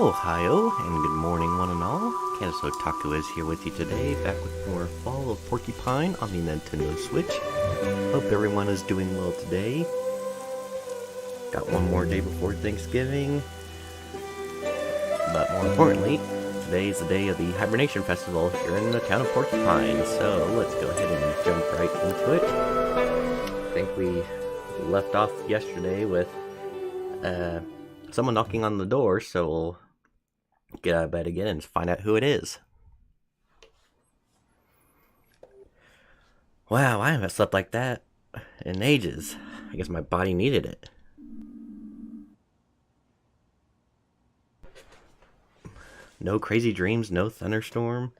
Ohio, and good morning one and all. Candace Otaku is here with you today, back with more Fall of Porcupine on the Nintendo Switch. Hope everyone is doing well today. Got one more day before Thanksgiving. But more importantly, today is the day of the Hibernation Festival here in the town of Porcupine. So let's go ahead and jump right into it. I think we left off yesterday with someone knocking on the door, so we'll get out of bed again and find out who it is. Wow, I haven't slept like that in ages. I guess my body needed it. No crazy dreams, no thunderstorm.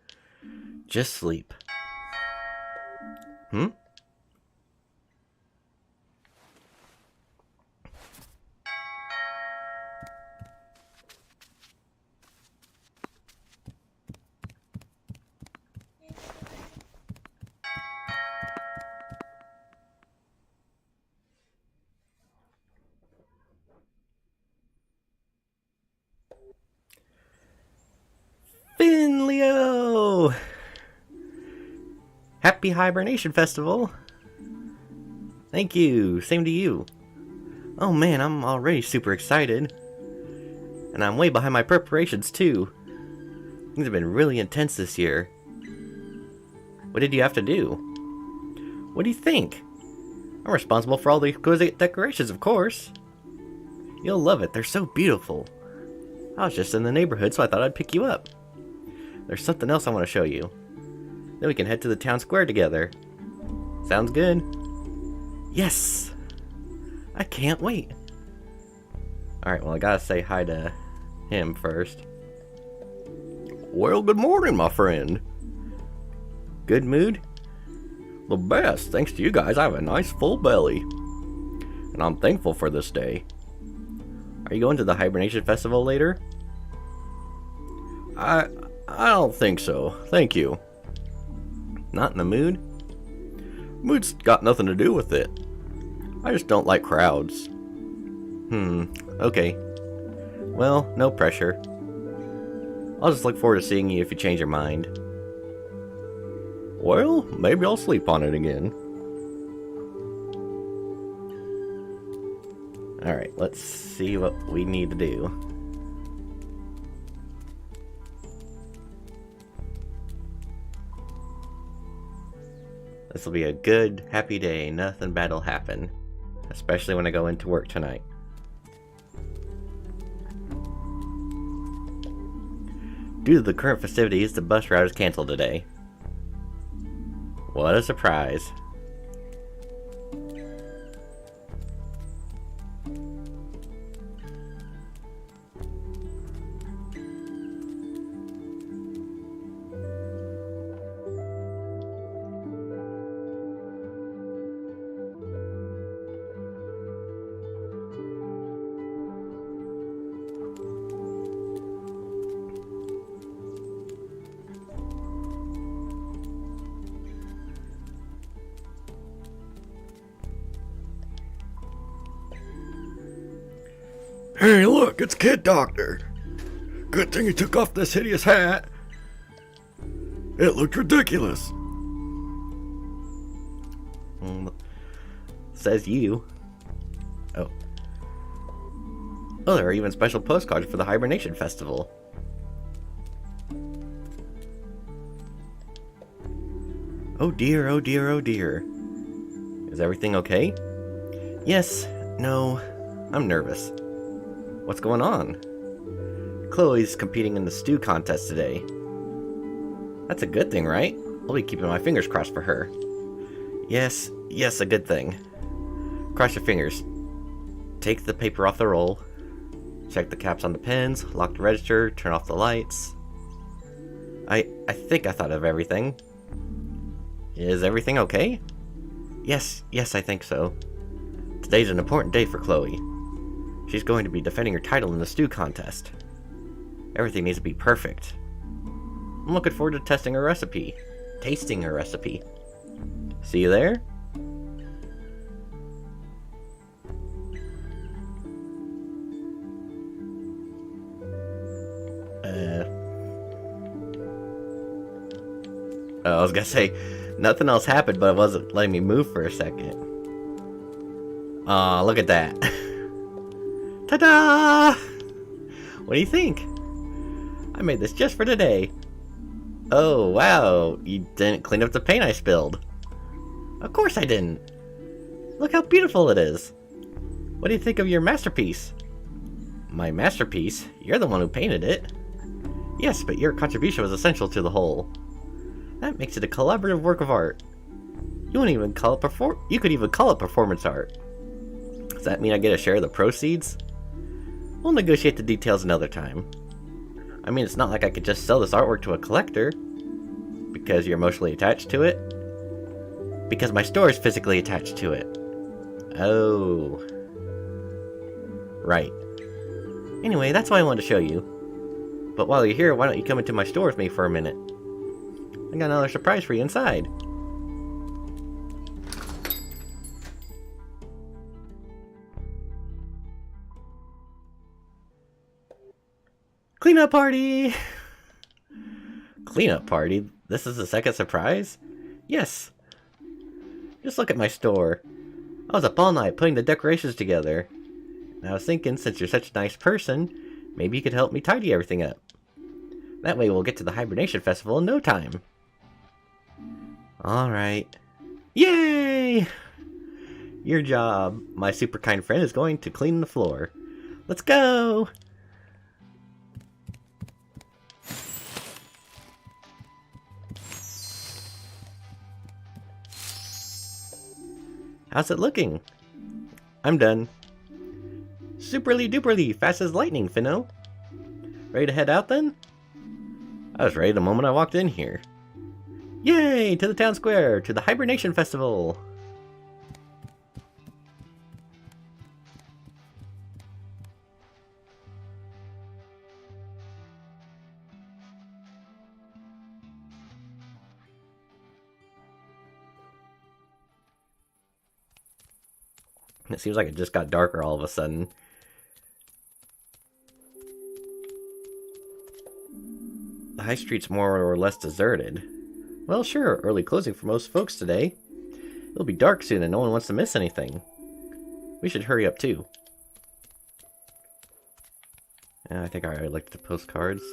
Just sleep. Finleo! Happy Hibernation Festival! Thank you, same to you. Oh man, I'm already super excited. And I'm way behind my preparations too. Things have been really intense this year. What did you have to do? What do you think? I'm responsible for all the exquisite decorations, of course. You'll love it, they're so beautiful. I was just in the neighborhood, so I thought I'd pick you up. There's something else I want to show you. Then we can head to the town square together. Sounds good? Yes! I can't wait. Alright, well I gotta say hi to him first. Well, good morning, my friend. Good mood? The best. Thanks to you guys, I have a nice full belly. And I'm thankful for this day. Are you going to the Hibernation Festival later? I don't think so. Thank you. Not in the mood? Mood's got nothing to do with it. I just don't like crowds. Okay. Well, no pressure. I'll just look forward to seeing you if you change your mind. Well, maybe I'll sleep on it again. Alright, let's see what we need to do. This will be a good, happy day. Nothing bad will happen. Especially when I go into work tonight. Due to the current festivities, the bus route is canceled today. What a surprise. Hey, look, it's Kid Doctor. Good thing he took off this hideous hat. It looked ridiculous. Says you. Oh. Oh, there are even special postcards for the Hibernation Festival. Oh dear, oh dear, oh dear. Is everything okay? Yes, no, I'm nervous. What's going on? Chloe's competing in the stew contest today. That's a good thing, right? I'll be keeping my fingers crossed for her. Yes, a good thing. Cross your fingers. Take the paper off the roll. Check the caps on the pens, lock the register, turn off the lights. I think I thought of everything. Is everything okay? Yes, I think so. Today's an important day for Chloe. She's going to be defending her title in the stew contest. Everything needs to be perfect. I'm looking forward to tasting her recipe. See you there? Oh, I was gonna say, nothing else happened, but it wasn't letting me move for a second. Aw, look at that. Ta-da! What do you think? I made this just for today. Oh, wow, you didn't clean up the paint I spilled. Of course I didn't. Look how beautiful it is. What do you think of your masterpiece? My masterpiece? You're the one who painted it. Yes, but your contribution was essential to the whole. That makes it a collaborative work of art. You could even call it performance art. Does that mean I get a share of the proceeds? We'll negotiate the details another time. I mean, it's not like I could just sell this artwork to a collector. Because you're emotionally attached to it? Because my store is physically attached to it. Oh. Right. Anyway, that's why I wanted to show you. But while you're here, why don't you come into my store with me for a minute? I got another surprise for you inside. Cleanup party! Cleanup party? This is the second surprise? Yes. Just look at my store. I was up all night putting the decorations together. And I was thinking, since you're such a nice person, maybe you could help me tidy everything up. That way we'll get to the Hibernation Festival in no time. Alright. Yay! Your job, my super kind friend, is going to clean the floor. Let's go! How's it looking? I'm done. Superly duperly, fast as lightning, Finno. Ready to head out then? I was ready the moment I walked in here. Yay! To the town square! To the Hibernation Festival! It seems like it just got darker all of a sudden. The high street's more or less deserted. Well, sure, early closing for most folks today. It'll be dark soon and no one wants to miss anything. We should hurry up too. Yeah, I think I already looked at the postcards.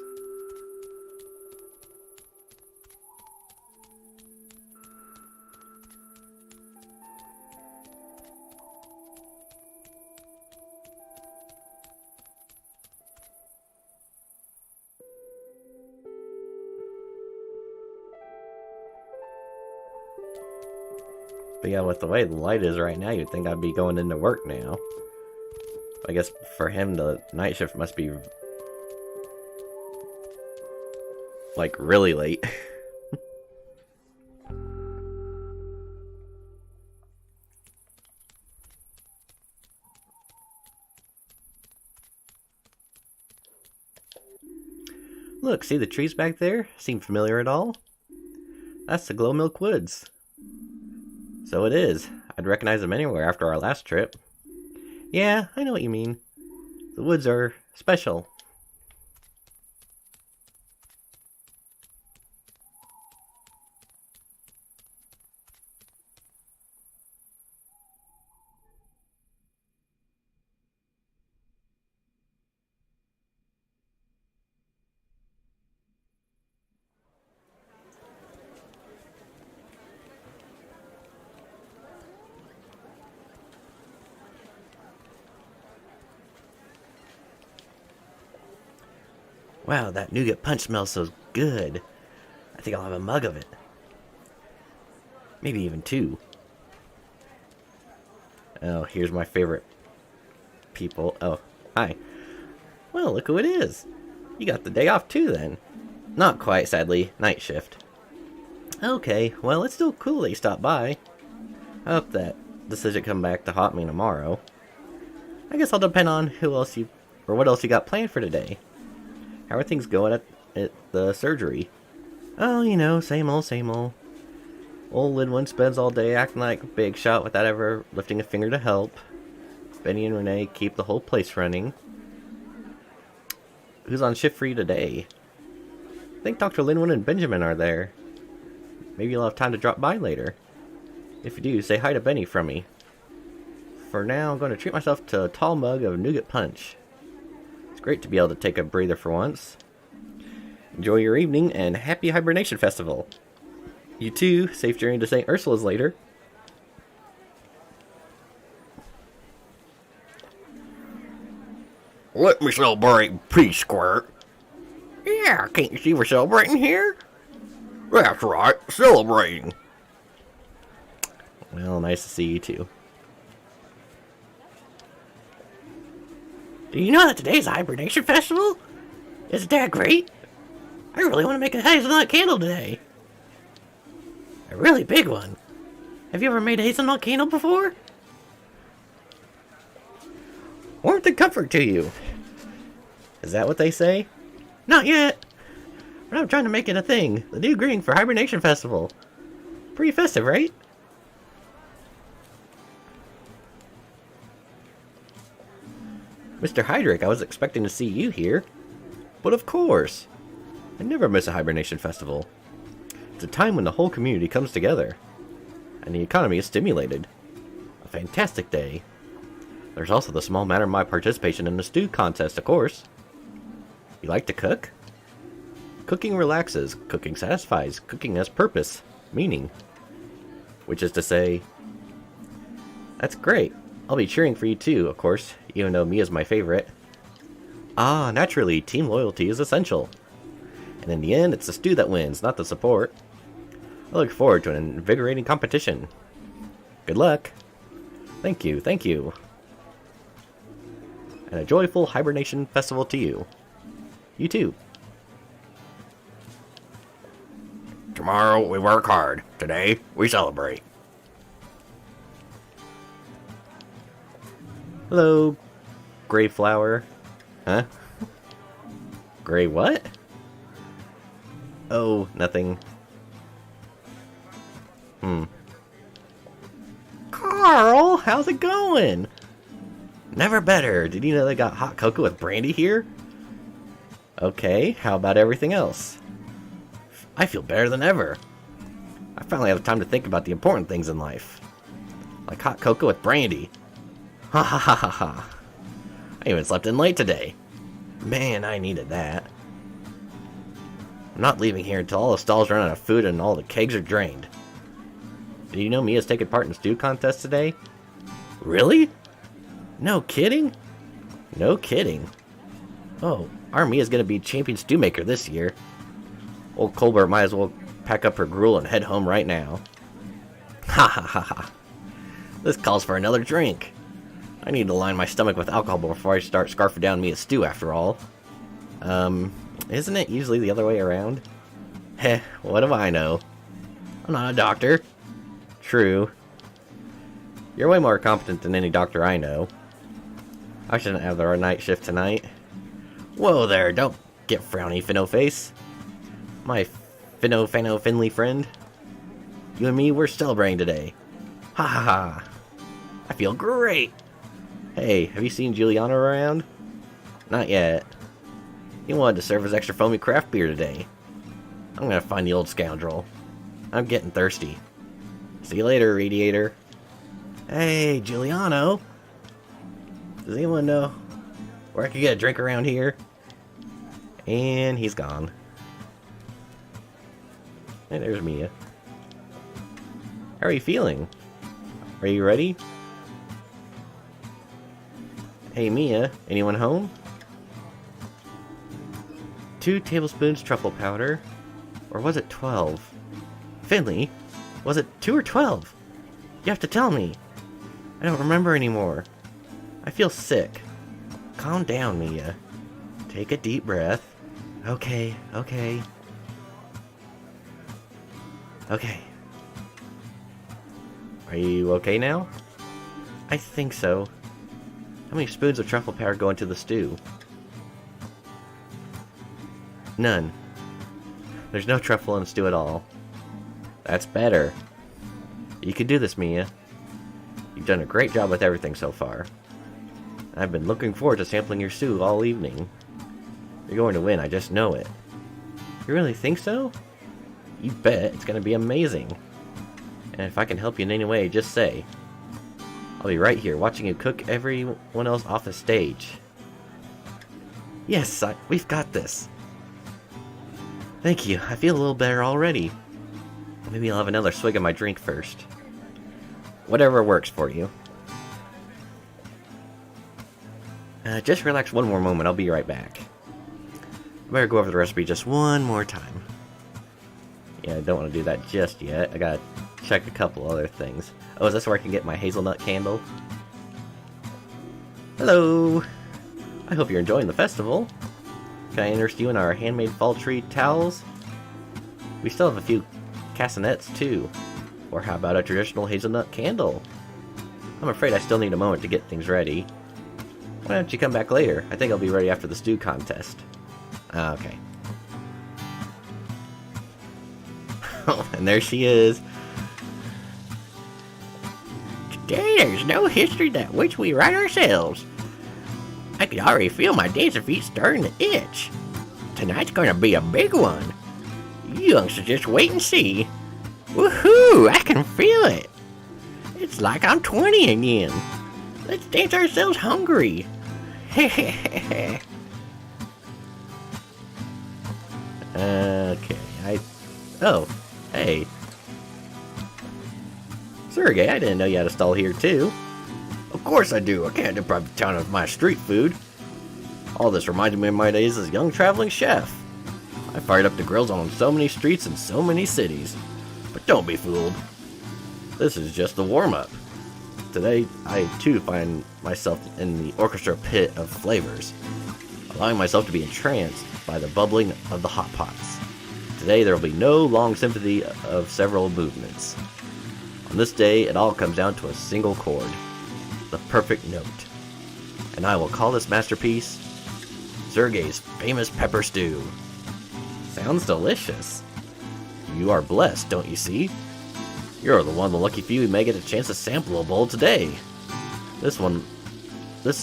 But yeah, with the way the light is right now, you'd think I'd be going into work now. I guess for him, the night shift must be like really late. Look, see the trees back there? Seem familiar at all? That's the Glow Milk Woods. So it is. I'd recognize them anywhere after our last trip. Yeah, I know what you mean. The woods are special. Wow, that nougat punch smells so good. I think I'll have a mug of it. Maybe even two. Oh, here's my favorite people. Oh, hi. Well, look who it is. You got the day off too then. Not quite, sadly. Night shift. Okay, well, it's still cool that you stopped by. I hope that decision come back to haunt me tomorrow. I guess I'll depend on what else you got planned for today. How are things going at the surgery? Oh, you know, same old, same old. Old Lidwin spends all day acting like a big shot without ever lifting a finger to help. Benny and Renee keep the whole place running. Who's on shift for you today? I think Dr. Linwood and Benjamin are there. Maybe you'll have time to drop by later. If you do, say hi to Benny from me. For now, I'm going to treat myself to a tall mug of nougat punch. It's great to be able to take a breather for once. Enjoy your evening, and happy Hibernation Festival. You too, safe journey to St. Ursula's later. Let me celebrate, Peace Squirt. Yeah, can't you see we're celebrating here? That's right, celebrating. Well, nice to see you too. Do you know that today's a Hibernation Festival? Isn't that great? I really want to make a hazelnut candle today. A really big one. Have you ever made a hazelnut candle before? Warmth and comfort to you. Is that what they say? Not yet. But I'm trying to make it a thing. The new greeting for Hibernation Festival. Pretty festive, right? Mr. Hydrick, I was expecting to see you here. But of course. I never miss a Hibernation Festival. It's a time when the whole community comes together. And the economy is stimulated. A fantastic day. There's also the small matter of my participation in the stew contest, of course. You like to cook? Cooking relaxes, cooking satisfies, cooking has purpose, meaning. Which is to say, that's great. I'll be cheering for you too, of course, even though Mia's my favorite. Ah, naturally, team loyalty is essential. And in the end, it's the stew that wins, not the support. I look forward to an invigorating competition. Good luck. Thank you, thank you. And a joyful Hibernation Festival to you. You too. Tomorrow we work hard. Today we celebrate. Hello, Gray Flower. Huh? Gray what? Oh, nothing. Carl, how's it going? Never better. Did you know they got hot cocoa with brandy here? Okay, how about everything else? I feel better than ever. I finally have time to think about the important things in life. Like hot cocoa with brandy. Ha ha ha ha ha. I even slept in late today. Man, I needed that. I'm not leaving here until all the stalls run out of food and all the kegs are drained. Did you know Mia's taking part in the stew contest today? Really? No kidding? No kidding. Oh, our Mia's gonna be champion stew maker this year. Old Colbert might as well pack up her gruel and head home right now. Ha ha ha ha. This calls for another drink. I need to line my stomach with alcohol before I start scarfing down Mia's stew after all. Isn't it usually the other way around? Heh, what do I know? I'm not a doctor. True. You're way more competent than any doctor I know. I shouldn't have the night shift tonight. Whoa there, don't get frowny, Finno-face. My Finno-Finno-Finley friend. You and me, we're celebrating today. Ha ha ha. I feel great. Hey, have you seen Giuliano around? Not yet. He wanted to serve his extra foamy craft beer today. I'm gonna find the old scoundrel. I'm getting thirsty. See you later, Radiator. Hey, Giuliano. Does anyone know where I could get a drink around here? And he's gone. And there's Mia. How are you feeling? Are you ready? Hey Mia, anyone home? 2 tablespoons truffle powder. Or was it 12? Finley, was it 2 or 12? You have to tell me. I don't remember anymore. I feel sick. Calm down, Mia. Take a deep breath. Okay, okay. Okay. Are you okay now? I think so. How many spoons of truffle powder go into the stew? None. There's no truffle in the stew at all. That's better. You can do this, Mia. You've done a great job with everything so far. I've been looking forward to sampling your stew all evening. You're going to win, I just know it. You really think so? You bet, it's gonna be amazing. And if I can help you in any way, just say. I'll be right here, watching you cook everyone else off the stage. Yes, we've got this. Thank you, I feel a little better already. Maybe I'll have another swig of my drink first. Whatever works for you. Just relax one more moment, I'll be right back. I better go over the recipe just one more time. Yeah, I don't want to do that just yet. I gotta check a couple other things. Oh, is this where I can get my hazelnut candle? Hello! I hope you're enjoying the festival. Can I interest you in our handmade fall tree towels? We still have a few castanets too. Or how about a traditional hazelnut candle? I'm afraid I still need a moment to get things ready. Why don't you come back later? I think I'll be ready after the stew contest. Okay. Oh, and there she is. Today there's no history that which we write ourselves. I can already feel my dancing feet starting to itch. Tonight's gonna be a big one. You youngsters just wait and see. Woohoo! I can feel it. It's like I'm 20 again. Let's dance ourselves hungry. Okay, oh, hey. Sergey, I didn't know you had a stall here too. Of course I do. I can't deprive the town of my street food. All this reminds me of my days as a young traveling chef. I fired up the grills on so many streets in so many cities. But don't be fooled. This is just the warm-up. Today, I too find myself in the orchestra pit of flavors, allowing myself to be entranced by the bubbling of the hot pots. Today, there will be no long symphony of several movements. On this day, it all comes down to a single chord, the perfect note. And I will call this masterpiece Sergey's famous pepper stew. Sounds delicious. You are blessed, don't you see? You're the one of the lucky few who may get a chance to sample a bowl today. This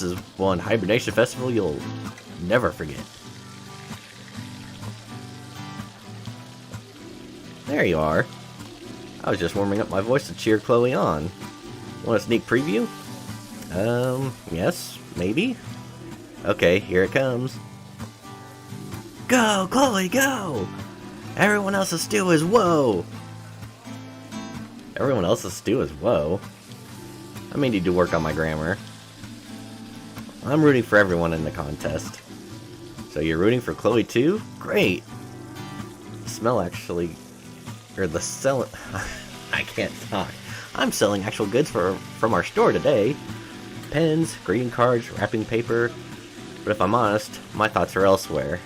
is one Hibernation Festival you'll never forget. There you are. I was just warming up my voice to cheer Chloe on. Want a sneak preview? Yes, maybe? Okay, here it comes. Go, Chloe, go! Everyone else's stew is whoa! Everyone else's stew is whoa? I may need to work on my grammar. I'm rooting for everyone in the contest. So you're rooting for Chloe too? Great! The smell actually... Or the sell... I can't talk. I'm selling actual goods from our store today. Pens, greeting cards, wrapping paper. But if I'm honest, my thoughts are elsewhere.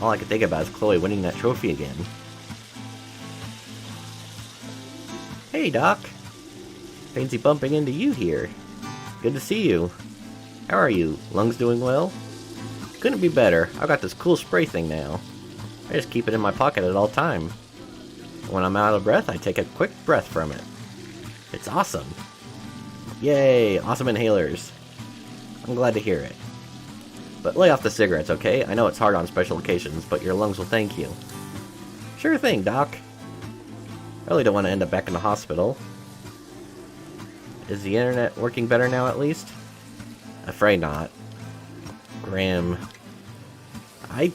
All I can think about is Chloe winning that trophy again. Hey, Doc. Fancy bumping into you here. Good to see you. How are you? Lungs doing well? Couldn't be better. I've got this cool spray thing now. I just keep it in my pocket at all time. When I'm out of breath, I take a quick breath from it. It's awesome. Yay, awesome inhalers. I'm glad to hear it. But lay off the cigarettes, okay? I know it's hard on special occasions, but your lungs will thank you. Sure thing, Doc. I really don't want to end up back in the hospital. Is the internet working better now, at least? Afraid not. Grim. I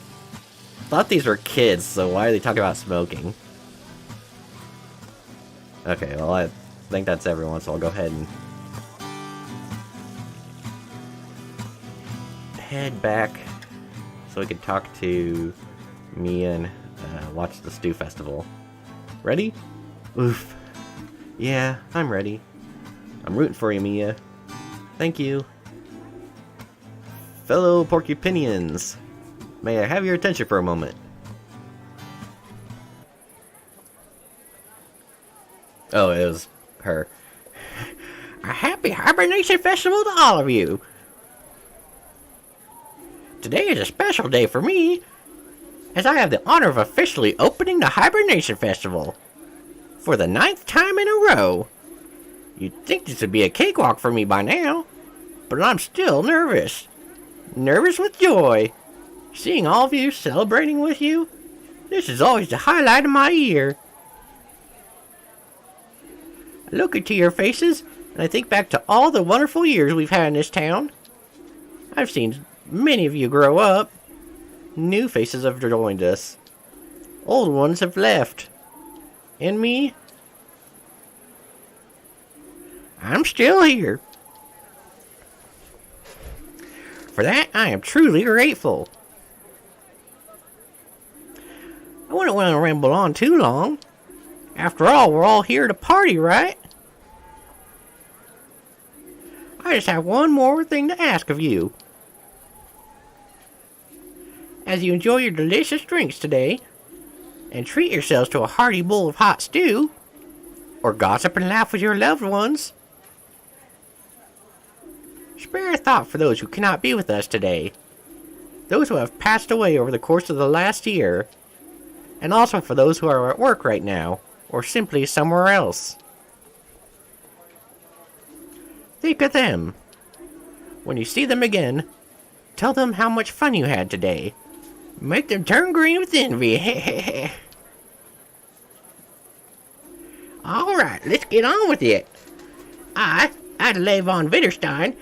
thought these were kids, so why are they talking about smoking? Okay, well, I think that's everyone, so I'll go ahead and head back so we can talk to Mia and watch the Stew Festival. Ready? Oof. Yeah, I'm ready. I'm rooting for you, Mia. Thank you. Fellow Porcupinians, may I have your attention for a moment? Oh, it was her. A happy Hibernation Festival to all of you! Today is a special day for me, as I have the honor of officially opening the Hibernation Festival for the 9th time in a row. You'd think this would be a cakewalk for me by now, but I'm still nervous. Nervous with joy. Seeing all of you celebrating with you, this is always the highlight of my year. I look into your faces, and I think back to all the wonderful years we've had in this town. I've seen many of you grow up. New faces have joined us. Old ones have left. And me? I'm still here. For that, I am truly grateful. I wouldn't want to ramble on too long. After all, we're all here to party, right? I just have one more thing to ask of you. As you enjoy your delicious drinks today, and treat yourselves to a hearty bowl of hot stew, or gossip and laugh with your loved ones, spare a thought for those who cannot be with us today, those who have passed away over the course of the last year, and also for those who are at work right now, or simply somewhere else. Think of them. When you see them again, tell them how much fun you had today. Make them turn green with envy. Alright, let's get on with it. I, Adelaide von Wittgenstein,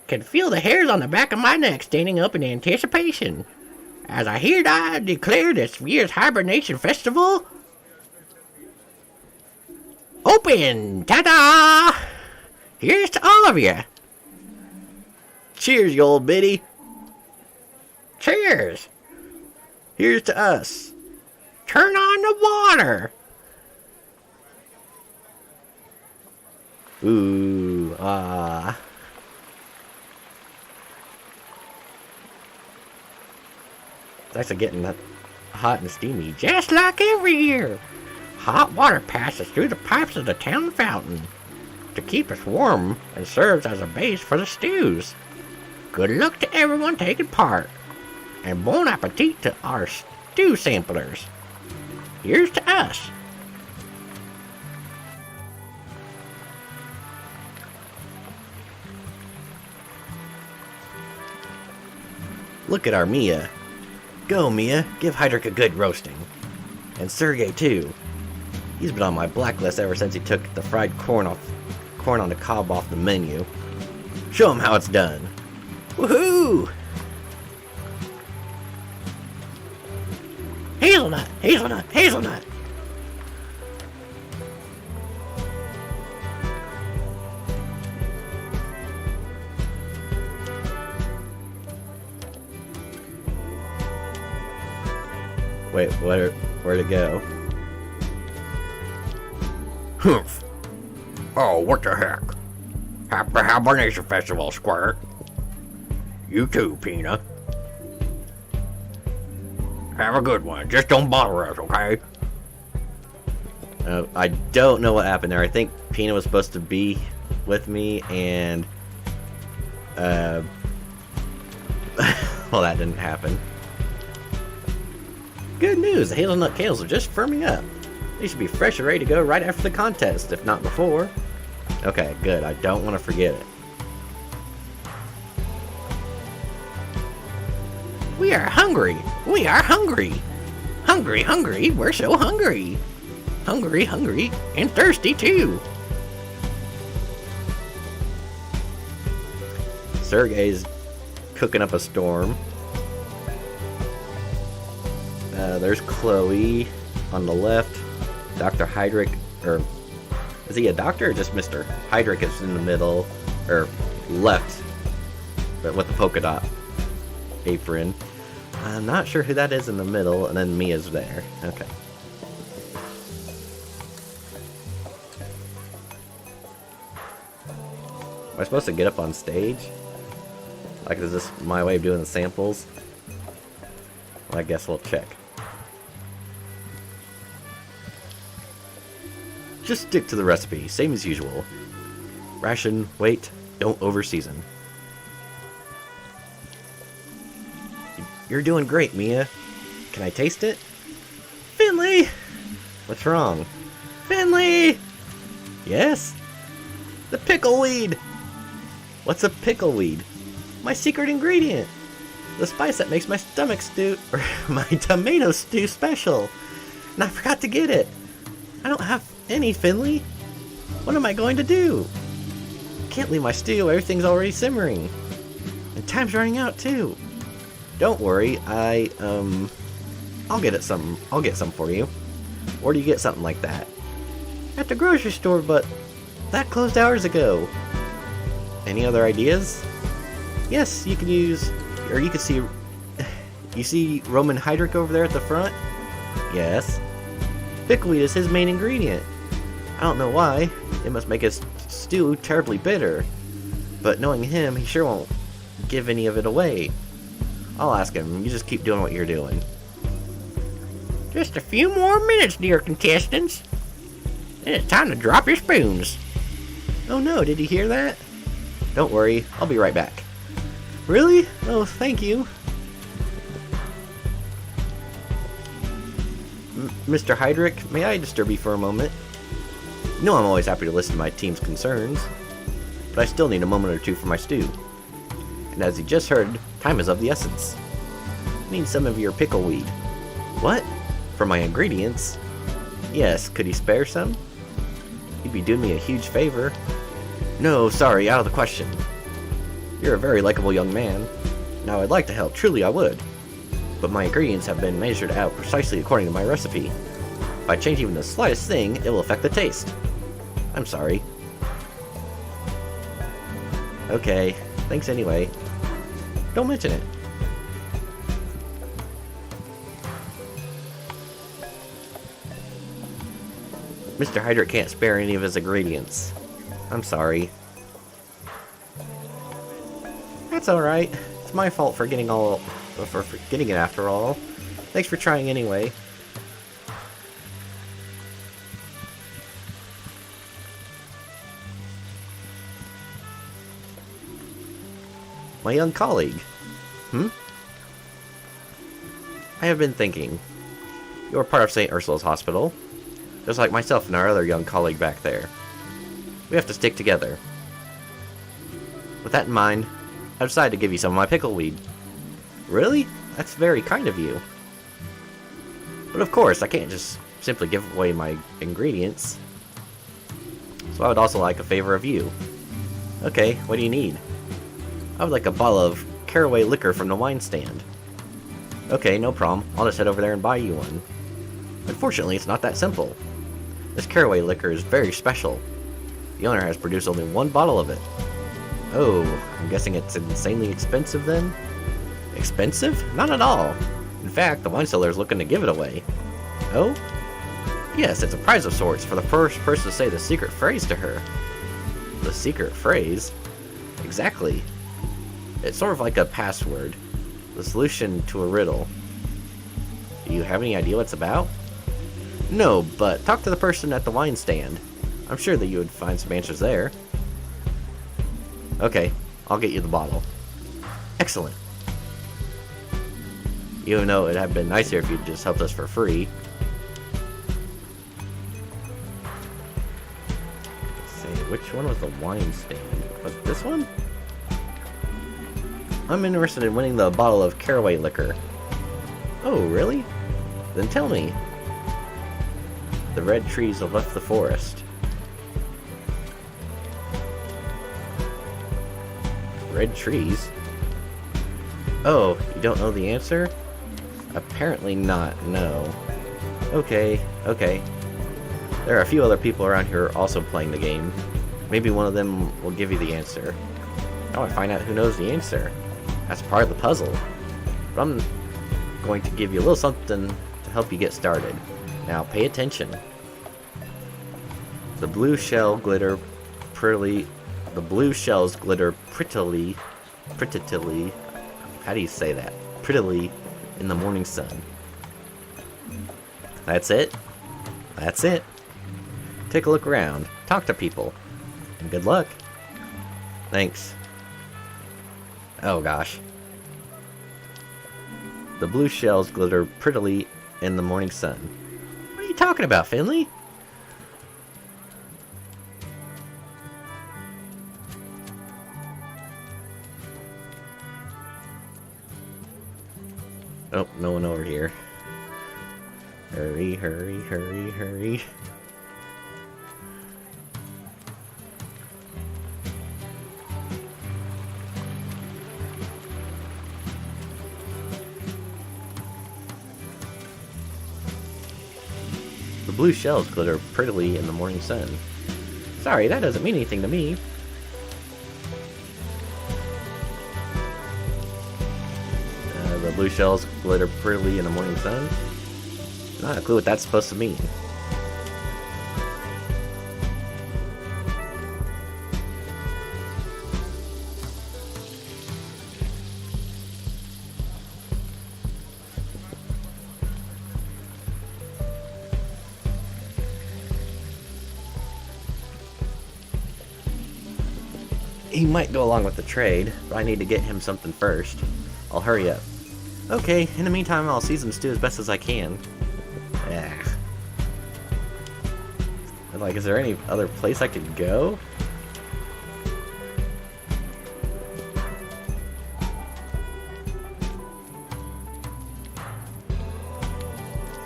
can feel the hairs on the back of my neck standing up in anticipation, as I hereby declare this year's Hibernation Festival open! Ta-da! Here's to all of you. Cheers, you old biddy. Cheers. Here's to us. Turn on the water. Ooh, ah. It's actually getting hot and steamy, just like every year. Hot water passes through the pipes of the town fountain to keep us warm and serves as a base for the stews. Good luck to everyone taking part, and bon appetit to our stew samplers. Here's to us. Look at our Mia. Go, Mia, give Hydric a good roasting. And Sergey, too. He's been on my blacklist ever since he took the fried corn on the cob off the menu. Show him how it's done. Woohoo! Hazelnut! Hazelnut! Hazelnut! Wait, where'd it go? Humph. Oh, what the heck? Happy Hibernation Festival, Squirt. You too, Peanut. Have a good one. Just don't bother us, okay? I don't know what happened there. I think Pina was supposed to be with me, and well, that didn't happen. Good news, the hazelnut cales are just firming up. They should be fresh and ready to go right after the contest, if not before. Okay, good. I don't want to forget it. We are hungry. We are hungry. Hungry, hungry. We're so hungry. Hungry, hungry, and thirsty too. Sergey's cooking up a storm. There's Chloe on the left. Dr. Hydric, or is he a doctor or just Mr. Hydric is in the middle, or left, but with the polka dot apron. I'm not sure who that is in the middle, and then Mia's there. Okay. Am I supposed to get up on stage? Like, is this my way of doing the samples? Well, I guess we'll check. Just stick to the recipe, same as usual. Ration, wait, don't overseason. You're doing great, Mia. Can I taste it? Finley! What's wrong? Finley! Yes? The pickleweed! What's a pickleweed? My secret ingredient! The spice that makes my stomach stew, or my tomato stew special. And I forgot to get it. I don't have any, Finley. What am I going to do? Can't leave my stew, everything's already simmering. And time's running out too. Don't worry, I'll get some for you. Where do you get something like that? At the grocery store, but that closed hours ago. Any other ideas? Yes, you can use, or you can see, you see Roman Hydric over there at the front? Yes. Pickleweed is his main ingredient. I don't know why. It must make his stew terribly bitter. But knowing him, he sure won't give any of it away. I'll ask him. You just keep doing what you're doing. Just a few more minutes, dear contestants. Then it's time to drop your spoons. Oh no, did you hear that? Don't worry, I'll be right back. Really? Oh, thank you. Mr. Hydric, may I disturb you for a moment? You know I'm always happy to listen to my team's concerns, but I still need a moment or two for my stew. And as you just heard, time is of the essence. I need some of your pickleweed. What? For my ingredients? Yes, could you spare some? You'd be doing me a huge favor. No, sorry, out of the question. You're a very likable young man. Now I'd like to help, truly I would. But my ingredients have been measured out precisely according to my recipe. If I change even the slightest thing, it will affect the taste. I'm sorry. Okay, thanks anyway. Don't mention it. Mr. Hydric can't spare any of his ingredients. I'm sorry. That's alright. It's my fault for getting it after all. Thanks for trying anyway. My young colleague. I have been thinking. You're part of St. Ursula's hospital, just like myself and our other young colleague back there. We have to stick together. With that in mind, I decided to give you some of my pickleweed. Really? That's very kind of you. But of course, I can't just simply give away my ingredients. So I would also like a favor of you. Okay, what do you need? I would like a bottle of caraway liquor from the wine stand. Okay, no problem. I'll just head over there and buy you one. Unfortunately, it's not that simple. This caraway liquor is very special. The owner has produced only one bottle of it. Oh, I'm guessing it's insanely expensive then? Expensive? Not at all. In fact, the wine seller is looking to give it away. Oh? Yes, it's a prize of sorts for the first person to say the secret phrase to her. The secret phrase? Exactly. It's sort of like a password. The solution to a riddle. Do you have any idea what it's about? No, but talk to the person at the wine stand. I'm sure that you would find some answers there. Okay, I'll get you the bottle. Excellent. Even though it'd have been nicer if you'd just helped us for free. Let's see, which one was the wine stand? Was it this one? I'm interested in winning the bottle of caraway liquor. Oh, really? Then tell me. The red trees have left the forest. Red trees? Oh, you don't know the answer? Apparently not, no. Okay. There are a few other people around here also playing the game. Maybe one of them will give you the answer. Now I find out who knows the answer. That's part of the puzzle. But I'm going to give you a little something to help you get started. Now pay attention. The blue shells glitter prettily. How do you say that? Prettily in the morning sun. That's it? That's it. Take a look around. Talk to people. And good luck. Thanks. Oh gosh. The blue shells glitter prettily in the morning sun. What are you talking about, Finley? Oh, no one over here. Hurry, hurry, hurry, hurry. The blue shells glitter prettily in the morning sun. Sorry, that doesn't mean anything to me. The blue shells glitter prettily in the morning sun. Not a clue what that's supposed to mean. He might go along with the trade, but I need to get him something first. I'll hurry up. Okay, in the meantime, I'll season stew as best as I can. Yeah. Like, is there any other place I could go?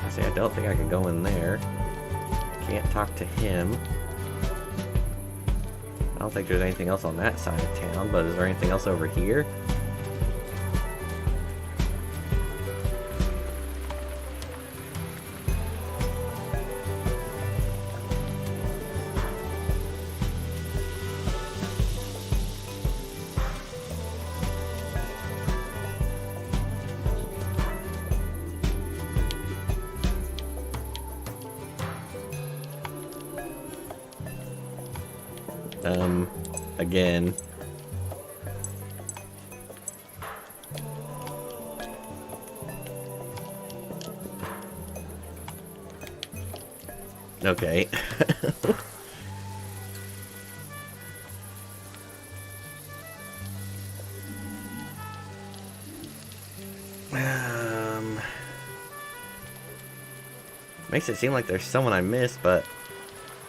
I don't think I can go in there. Can't talk to him. I don't think there's anything else on that side of town, but is there anything else over here? Again. Okay. Makes it seem like there's someone I missed, but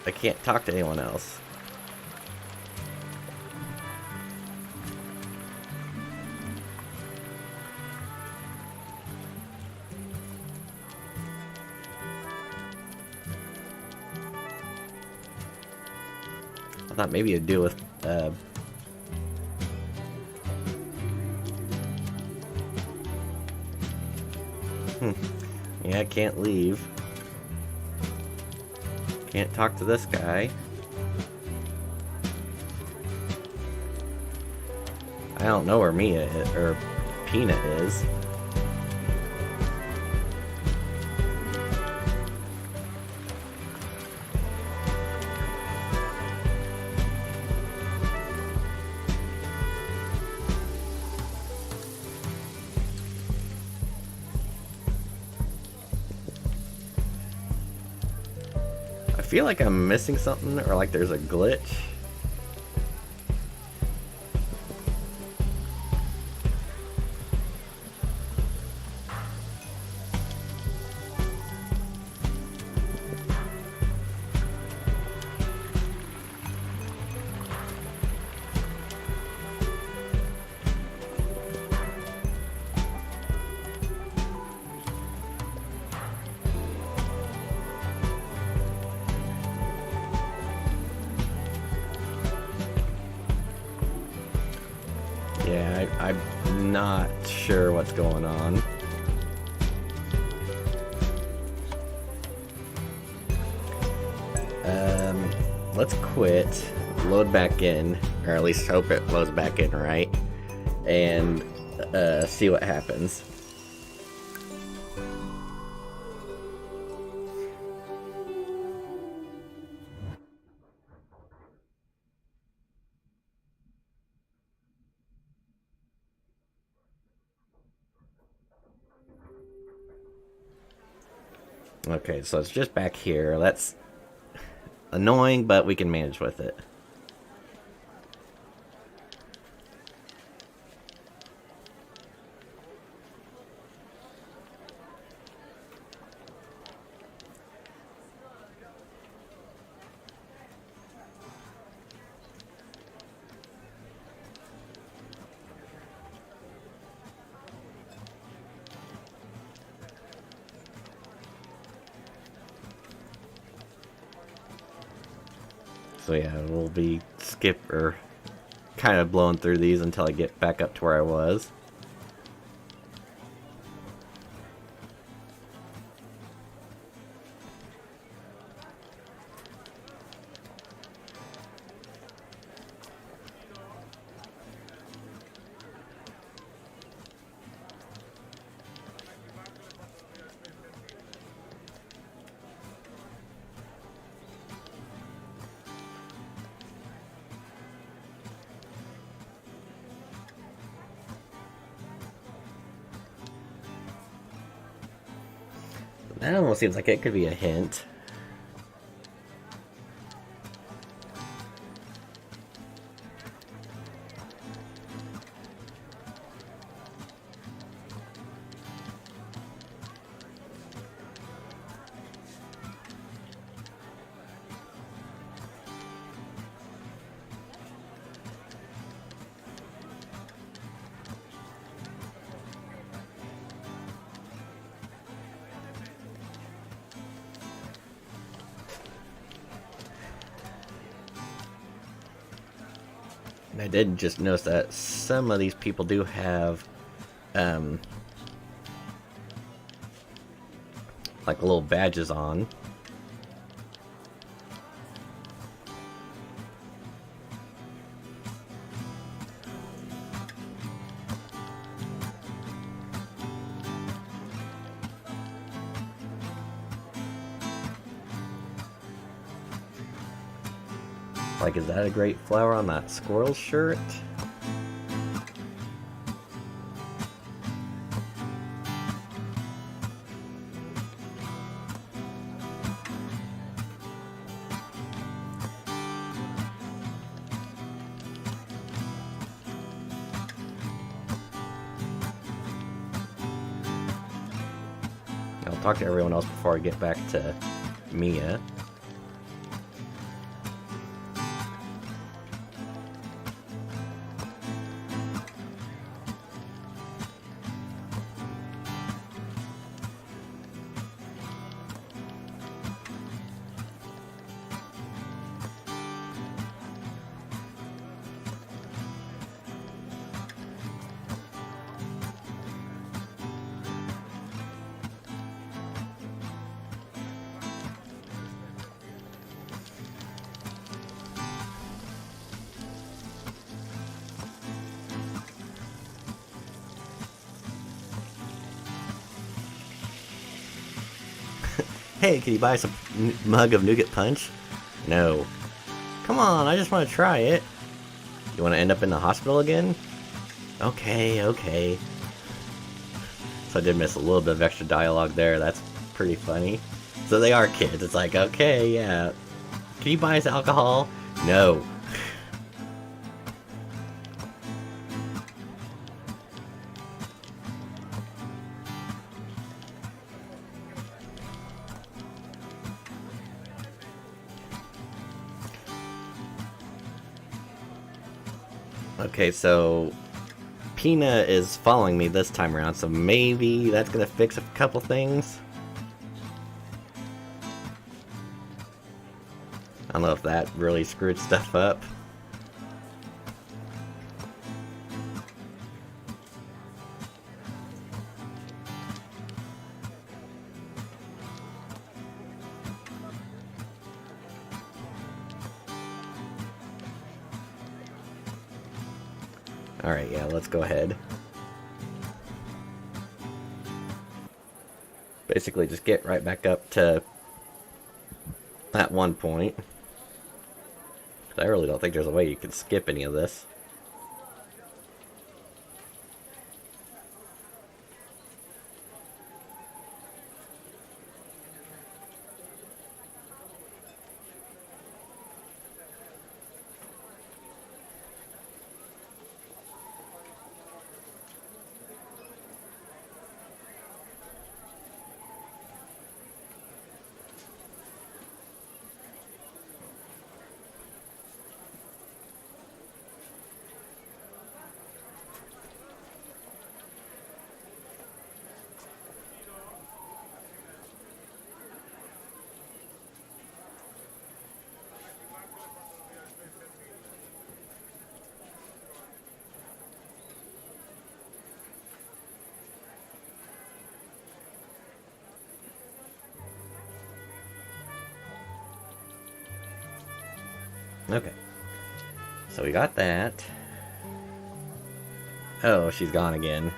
I can't talk to anyone else. I thought maybe it'd deal with, Yeah, I can't leave. Can't talk to this guy. I don't know where Mia is, or Peanut is. I feel like I'm missing something, or like there's a glitch. Yeah, I'm not sure what's going on. Let's quit, load back in, or at least hope it loads back in right, and see what happens. Okay, so it's just back here. That's annoying, but we can manage with it. So yeah, we'll be kind of blowing through these until I get back up to where I was. That almost seems like it could be a hint. And I did just notice that some of these people do have, like little badges on. Like, is that a great flower on that squirrel shirt? I'll talk to everyone else before I get back to Mia. Hey, can you buy some mug of nougat punch? No. Come on, I just want to try it. You want to end up in the hospital again? Okay, okay. So I did miss a little bit of extra dialogue there. That's pretty funny. So they are kids. It's like, okay, yeah. Can you buy us alcohol? No. Okay, so Pina is following me this time around, so maybe that's gonna fix a couple things. I don't know if that really screwed stuff up. Alright, yeah, let's go ahead. Basically, just get right back up to that one point. I really don't think there's a way you can skip any of this. Okay. So we got that. Oh, she's gone again.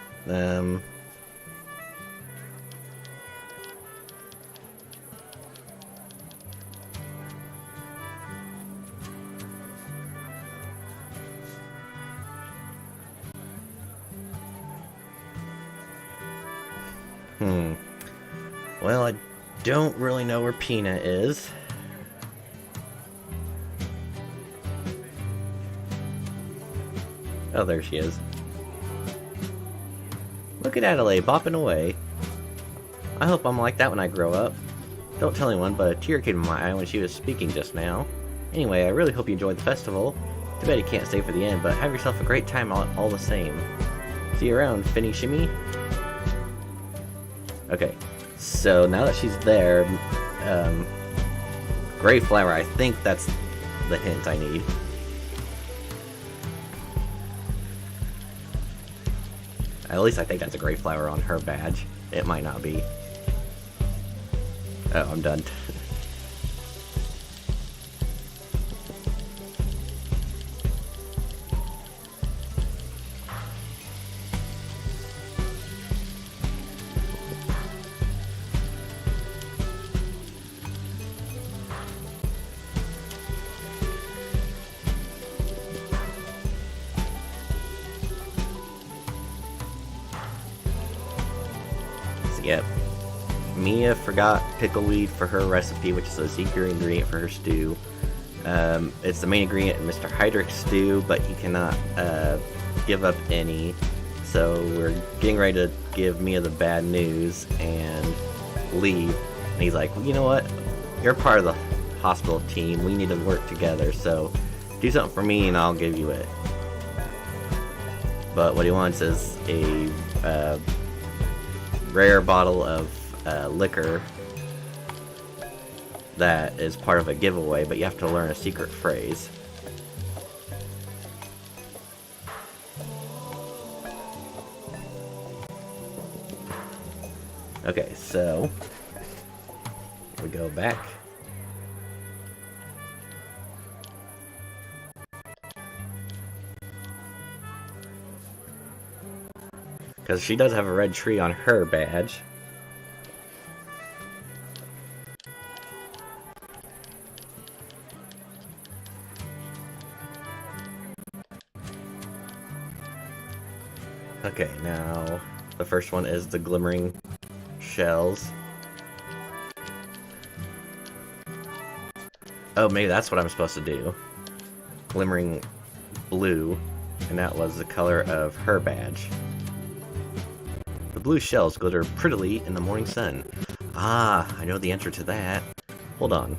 Well, I don't really know where Pina is. Oh, there she is. Look at Adelaide bopping away. I hope I'm like that when I grow up. Don't tell anyone, but a tear came in my eye when she was speaking just now. Anyway, I really hope you enjoyed the festival. Too bad you can't stay for the end, but have yourself a great time all the same. See you around, Finny Shimmy. Okay, so now that she's there, Gray Flower, I think that's the hint I need. At least I think that's a Gray Flower on her badge. It might not be. Oh, I'm done. Yep. Mia forgot pickleweed for her recipe, which is a secret ingredient for her stew. It's the main ingredient in Mr. Heydrich's stew, but he cannot give up any. So we're getting ready to give Mia the bad news and leave. And he's like, well, you know what? You're part of the hospital team. We need to work together. So do something for me and I'll give you it. But what he wants is a rare bottle of liquor that is part of a giveaway, but you have to learn a secret phrase. Okay, so we go back. Because she does have a red tree on her badge. Okay, now the first one is the glimmering shells. Oh, maybe that's what I'm supposed to do. Glimmering blue, and that was the color of her badge. The blue shells glitter prettily in the morning sun. Ah, I know the answer to that. Hold on.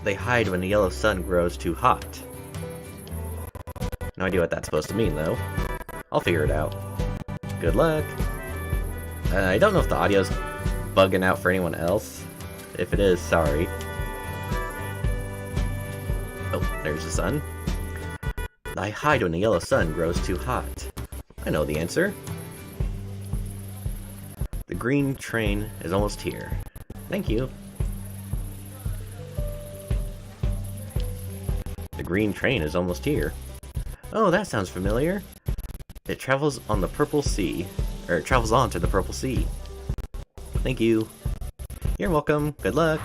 They hide when the yellow sun grows too hot. No idea what that's supposed to mean, though. I'll figure it out. Good luck! I don't know if the audio's bugging out for anyone else. If it is, sorry. Oh, there's the sun. They hide when the yellow sun grows too hot. I know the answer. The green train is almost here. Thank you. The green train is almost here. Oh, that sounds familiar. It travels on the purple sea. Or it travels on to the purple sea. Thank you. You're welcome. Good luck.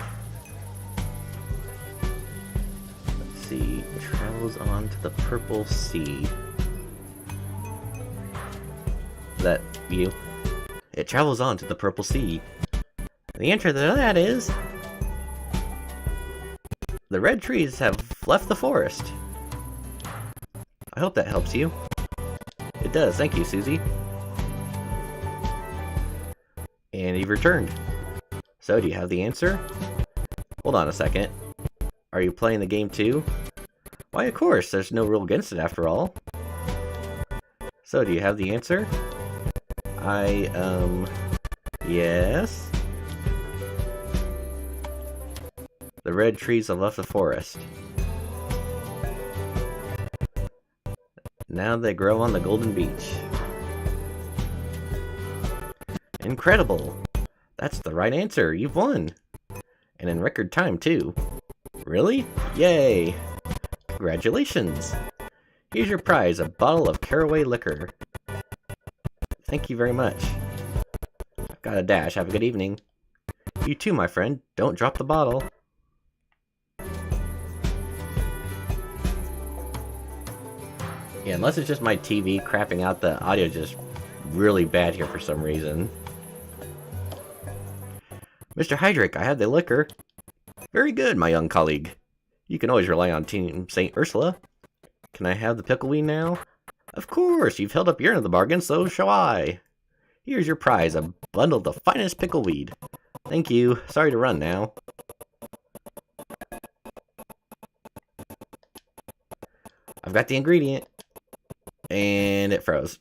Let's see. It travels on to the purple sea. Is that you? It travels on to the purple sea. The answer to that is... the red trees have left the forest. I hope that helps you. It does, thank you, Susie. And you've returned. So, do you have the answer? Hold on a second. Are you playing the game too? Why, of course, there's no rule against it after all. So, do you have the answer? Yes? The red trees have left the forest. Now they grow on the golden beach. Incredible! That's the right answer. You've won. And in record time, too. Really? Yay! Congratulations! Here's your prize, a bottle of caraway liquor. Thank you very much. I've got a dash. Have a good evening. You too, my friend. Don't drop the bottle. Yeah, unless it's just my TV crapping out, the audio is just really bad here for some reason. Mr. Hydrick, I have the liquor. Very good, my young colleague. You can always rely on Team St. Ursula. Can I have the pickleweed now? Of course, you've held up your end of the bargain, so shall I. Here's your prize, a bundle of the finest pickleweed. Thank you. Sorry to run now. I've got the ingredient. And it froze.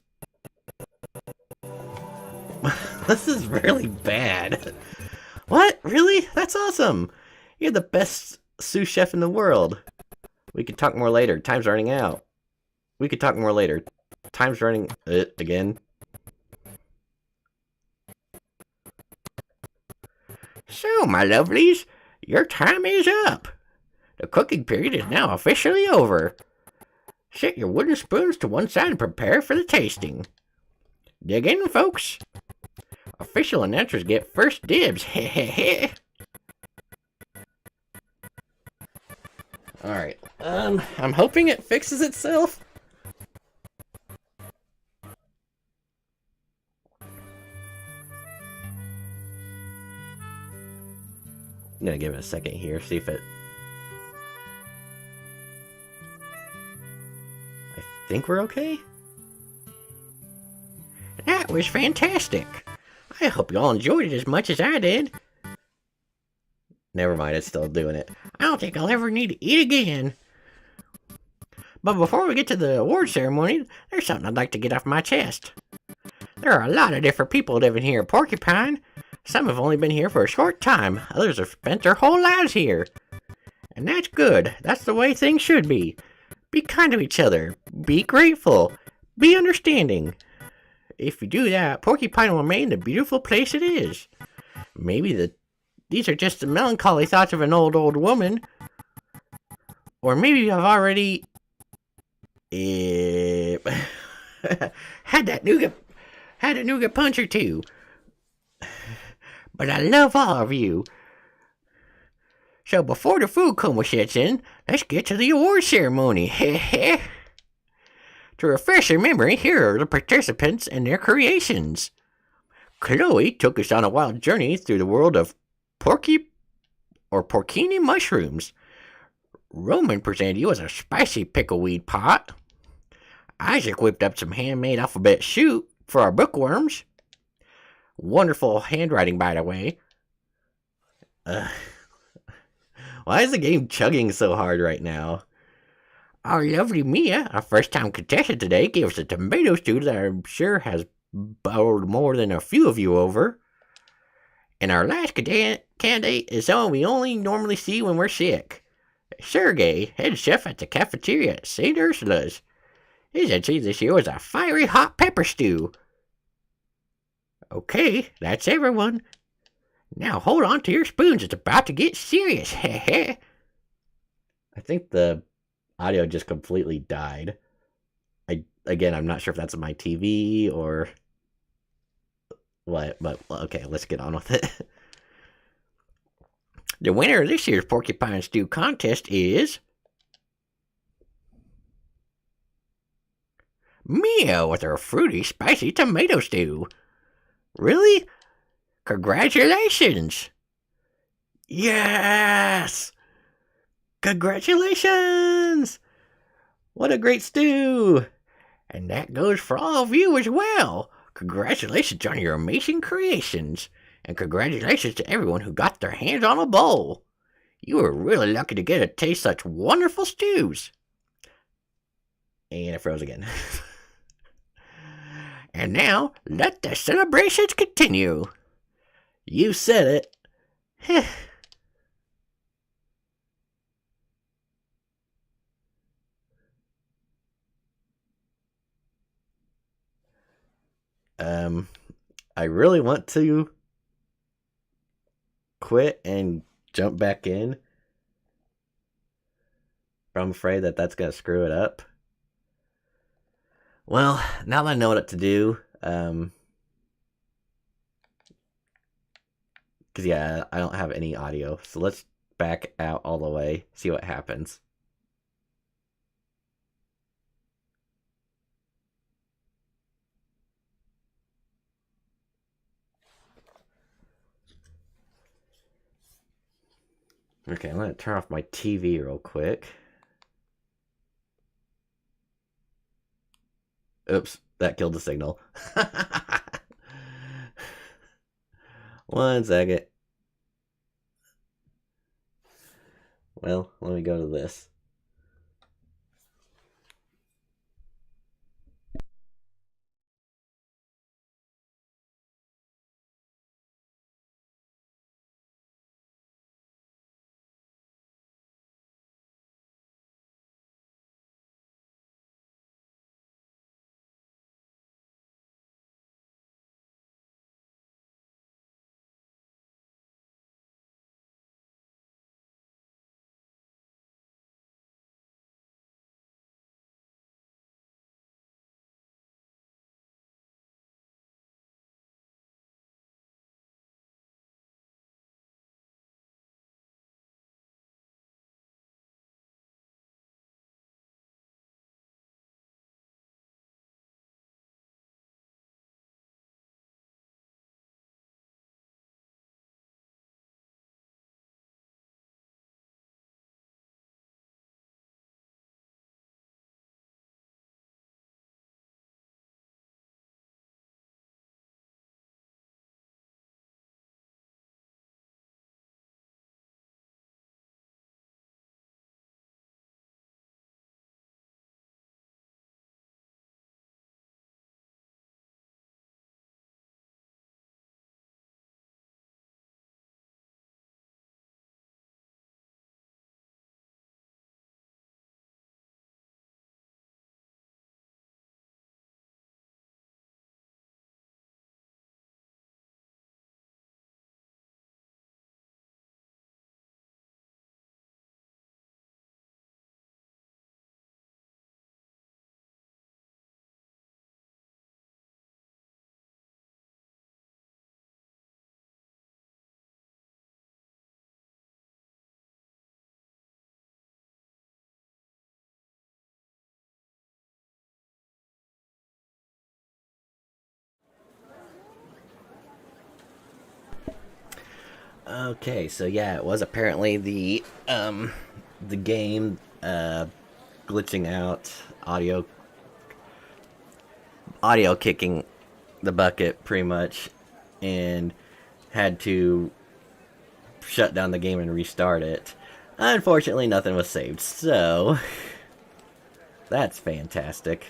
This is really bad. What? Really? That's awesome. You're the best sous chef in the world. We could talk more later. Time's running out. We could talk more later. Time's running again. So, my lovelies, your time is up. The cooking period is now officially over. Set your wooden spoons to one side and prepare for the tasting. Dig in, folks. Official announcers get first dibs. Hehehe. Alright. I'm hoping it fixes itself. I'm gonna give it a second here, see if it... I think we're okay? That was fantastic. I hope you all enjoyed it as much as I did. Never mind, it's still doing it. I don't think I'll ever need to eat again. But before we get to the award ceremony, there's something I'd like to get off my chest. There are a lot of different people living here at Porcupine. Some have only been here for a short time. Others have spent their whole lives here. And that's good. That's the way things should be. Be kind to each other. Be grateful. Be understanding. If you do that, Porcupine will remain the beautiful place it is. Maybe these are just the melancholy thoughts of an old woman. Or maybe I've already... had a nougat punch or two. But I love all of you. So before the food coma sets in, let's get to the award ceremony. To refresh your memory, here are the participants and their creations. Chloe took us on a wild journey through the world of porcini mushrooms. Roman presented you as a spicy pickleweed pot. Isaac whipped up some handmade alphabet soup for our bookworms. Wonderful handwriting, by the way. Why is the game chugging so hard right now? Our lovely Mia, our first-time contestant today, gave us a tomato stew that I'm sure has bowled more than a few of you over. And our last candidate is someone we only normally see when we're sick. Sergey, head chef at the cafeteria at St. Ursula's. His entry this year was a fiery hot pepper stew. Okay, that's everyone. Now hold on to your spoons, it's about to get serious. I think the audio just completely died. I'm not sure if that's my TV or what, but okay, let's get on with it. The winner of this year's Porcupine Stew contest is... Mia with her fruity, spicy tomato stew. Really? Congratulations! Yes! Congratulations! What a great stew! And that goes for all of you as well. Congratulations on your amazing creations. And congratulations to everyone who got their hands on a bowl. You were really lucky to get to taste such wonderful stews. And it froze again. And now, let the celebrations continue. You said it. I really want to quit and jump back in. But I'm afraid that that's going to screw it up. Well, now that I know what to do, because yeah, I don't have any audio. So let's back out all the way, see what happens. Okay, I'm going to turn off my TV real quick. Oops, that killed the signal. 1 second. Well, let me go to this. Okay, so yeah, it was apparently the game glitching out, audio kicking the bucket pretty much, and had to shut down the game and restart it. Unfortunately, nothing was saved, so that's fantastic.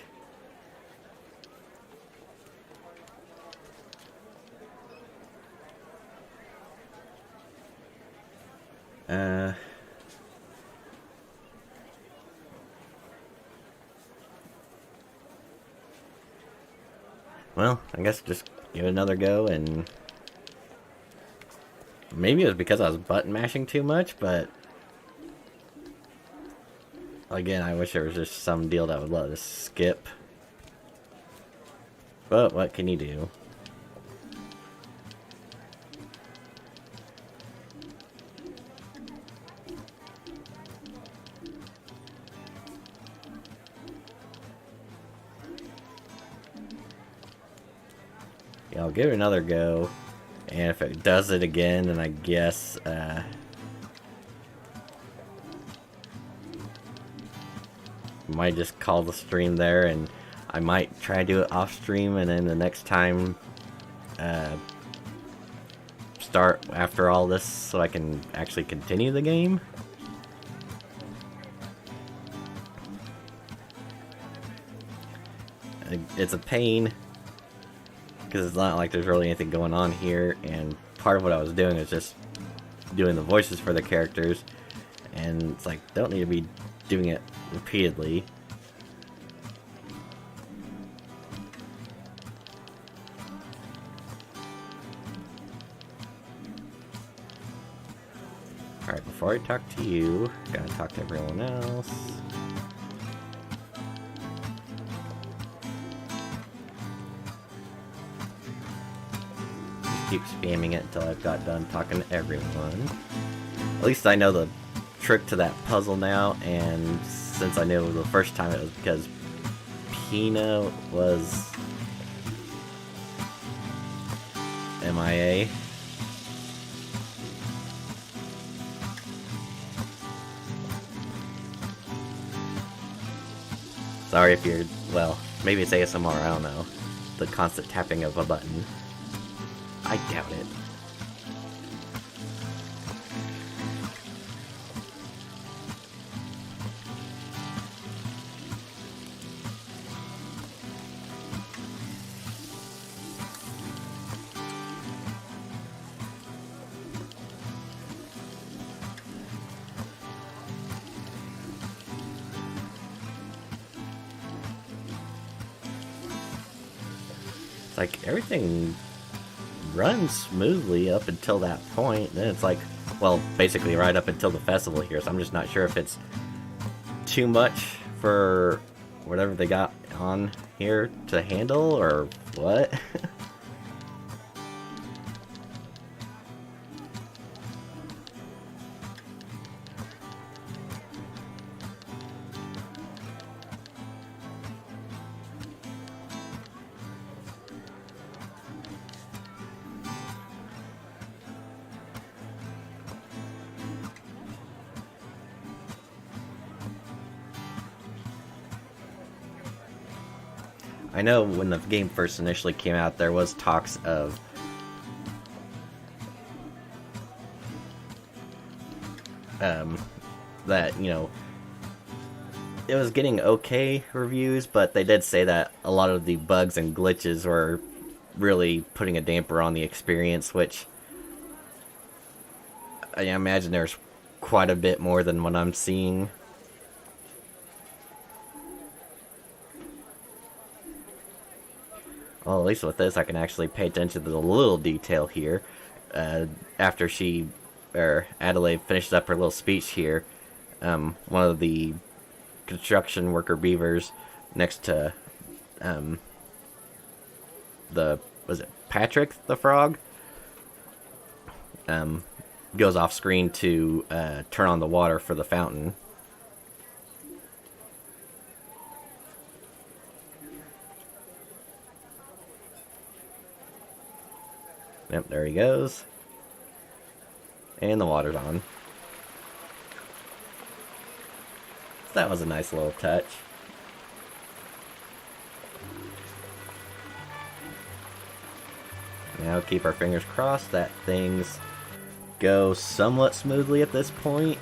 Uh, well, I guess just give it another go, and maybe it was because I was button mashing too much, but again, I wish there was just some deal that would let us skip. But what can you do? Yeah, I'll give it another go. And if it does it again, then I guess, might just call the stream there, and I might try to do it off stream, and then the next time, start after all this so I can actually continue the game. It's a pain, because it's not like there's really anything going on here, and part of what I was doing is just doing the voices for the characters, and it's like, don't need to be doing it repeatedly. before I talk to you, gotta talk to everyone else. Just keep spamming it until I've got done talking to everyone. At least I know the trick to that puzzle now, and since I knew the first time it was because Pina was MIA. Sorry if you're, well, maybe it's ASMR, I don't know. The constant tapping of a button. I doubt it. Like, everything runs smoothly up until that point. Then it's like, well, basically right up until the festival here, so I'm just not sure if it's too much for whatever they got on here to handle, or what. I know when the game first initially came out, there was talks of that, you know, it was getting okay reviews, but they did say that a lot of the bugs and glitches were really putting a damper on the experience, which I imagine there's quite a bit more than what I'm seeing. Well, at least with this, I can actually pay attention to the little detail here. After she, or Adelaide, finishes up her little speech here, one of the construction worker beavers next to was it Patrick the frog? Goes off screen to turn on the water for the fountain. Yep, there he goes. And the water's on. So that was a nice little touch. Now keep our fingers crossed that things go somewhat smoothly at this point.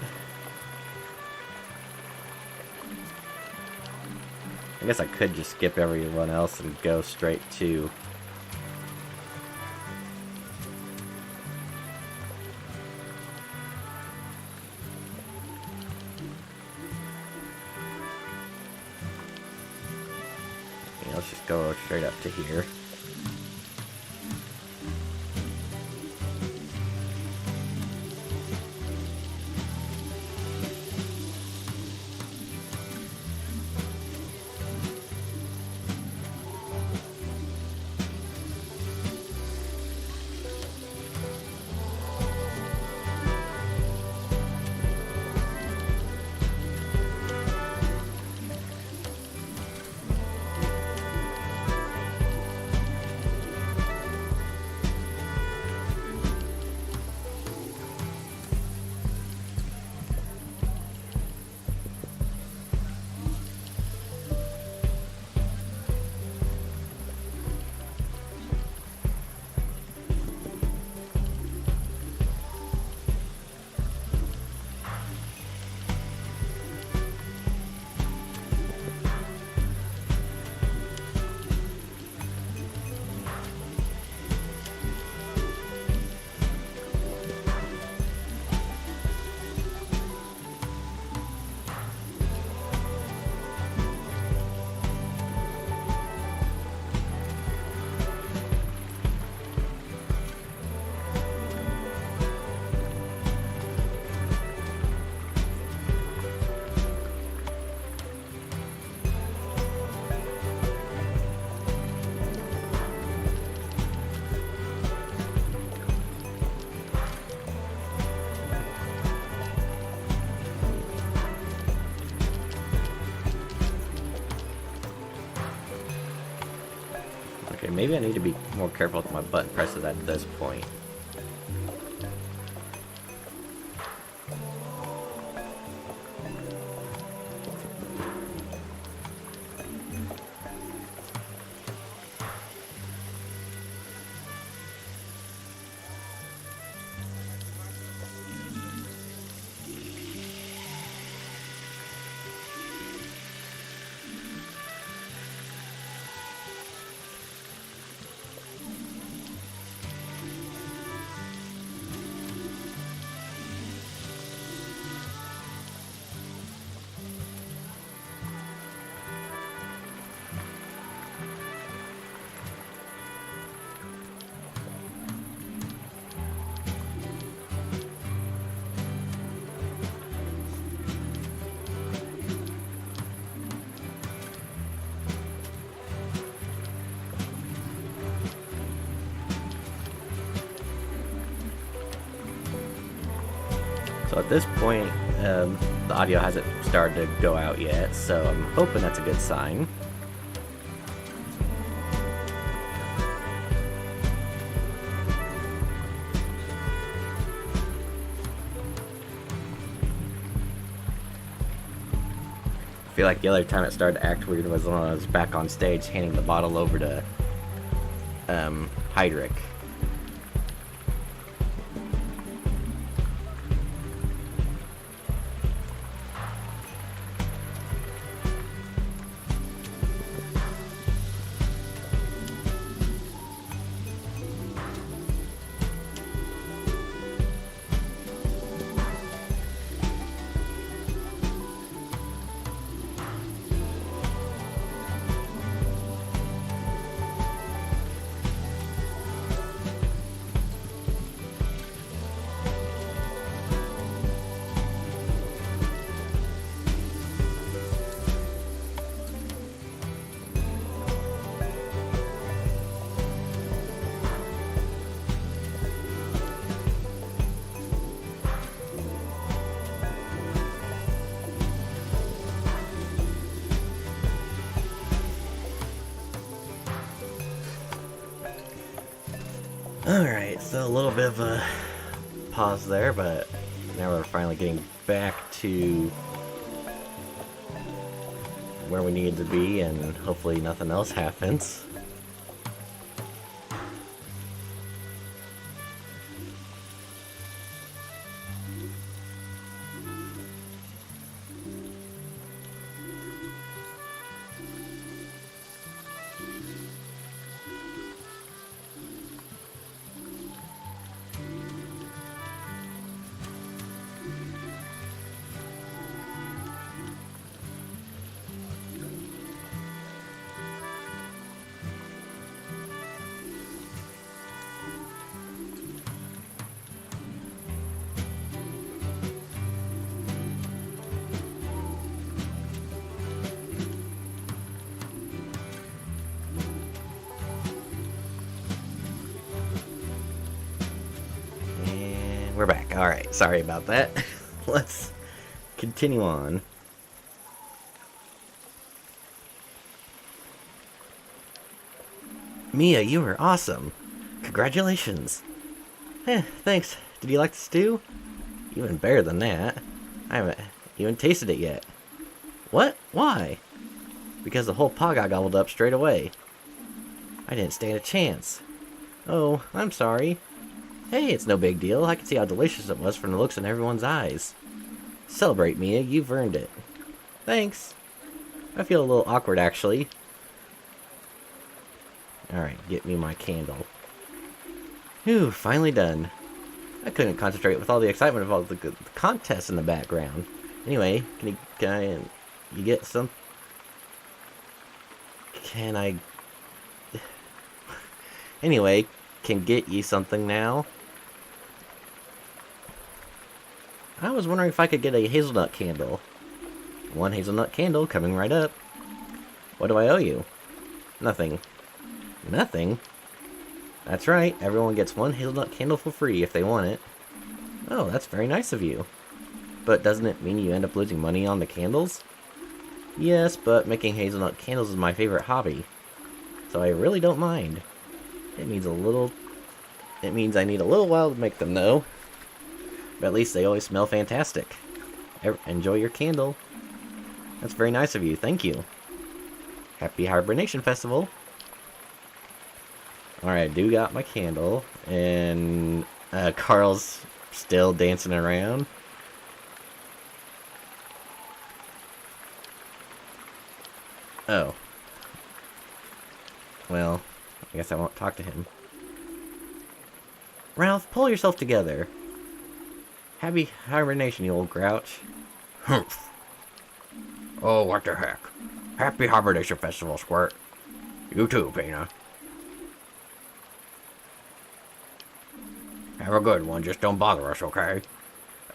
I guess I could just skip everyone else and go straight to let's just go straight up to here. Okay, maybe I need to be more careful with my button presses at this point. So at this point, the audio hasn't started to go out yet, so I'm hoping that's a good sign. I feel like the other time it started to act weird was when I was back on stage handing the bottle over to Hydric. Alright, so a little bit of a pause there, but now we're finally getting back to where we need to be, and hopefully nothing else happens. We're back. Alright, sorry about that. Let's continue on. Mia, you were awesome. Congratulations. Thanks. Did you like the stew? Even better than that. I haven't even tasted it yet. What? Why? Because the whole pot got gobbled up straight away. I didn't stand a chance. Oh, I'm sorry. Hey, it's no big deal. I can see how delicious it was from the looks in everyone's eyes. Celebrate, Mia. You've earned it. Thanks. I feel a little awkward, actually. Alright, get me my candle. Whew, finally done. I couldn't concentrate with all the excitement of all the contests in the background. Anyway, you get some... Can I... Anyway, can get you something now. I was wondering if I could get a hazelnut candle. One hazelnut candle coming right up. What do I owe you? Nothing. Nothing? That's right, everyone gets one hazelnut candle for free if they want it. Oh, that's very nice of you. But doesn't it mean you end up losing money on the candles? Yes, but making hazelnut candles is my favorite hobby. so I really don't mind. It means I need a little while to make them, though. But at least they always smell fantastic. Enjoy your candle. That's very nice of you, thank you. Happy Hibernation Festival. Alright, I do got my candle, and Carl's still dancing around. Oh. Well, I guess I won't talk to him. Ralph, pull yourself together. Happy hibernation, you old grouch. Humph. Oh, what the heck. Happy Hibernation Festival, Squirt. You too, Peanut. Have a good one, just don't bother us, okay?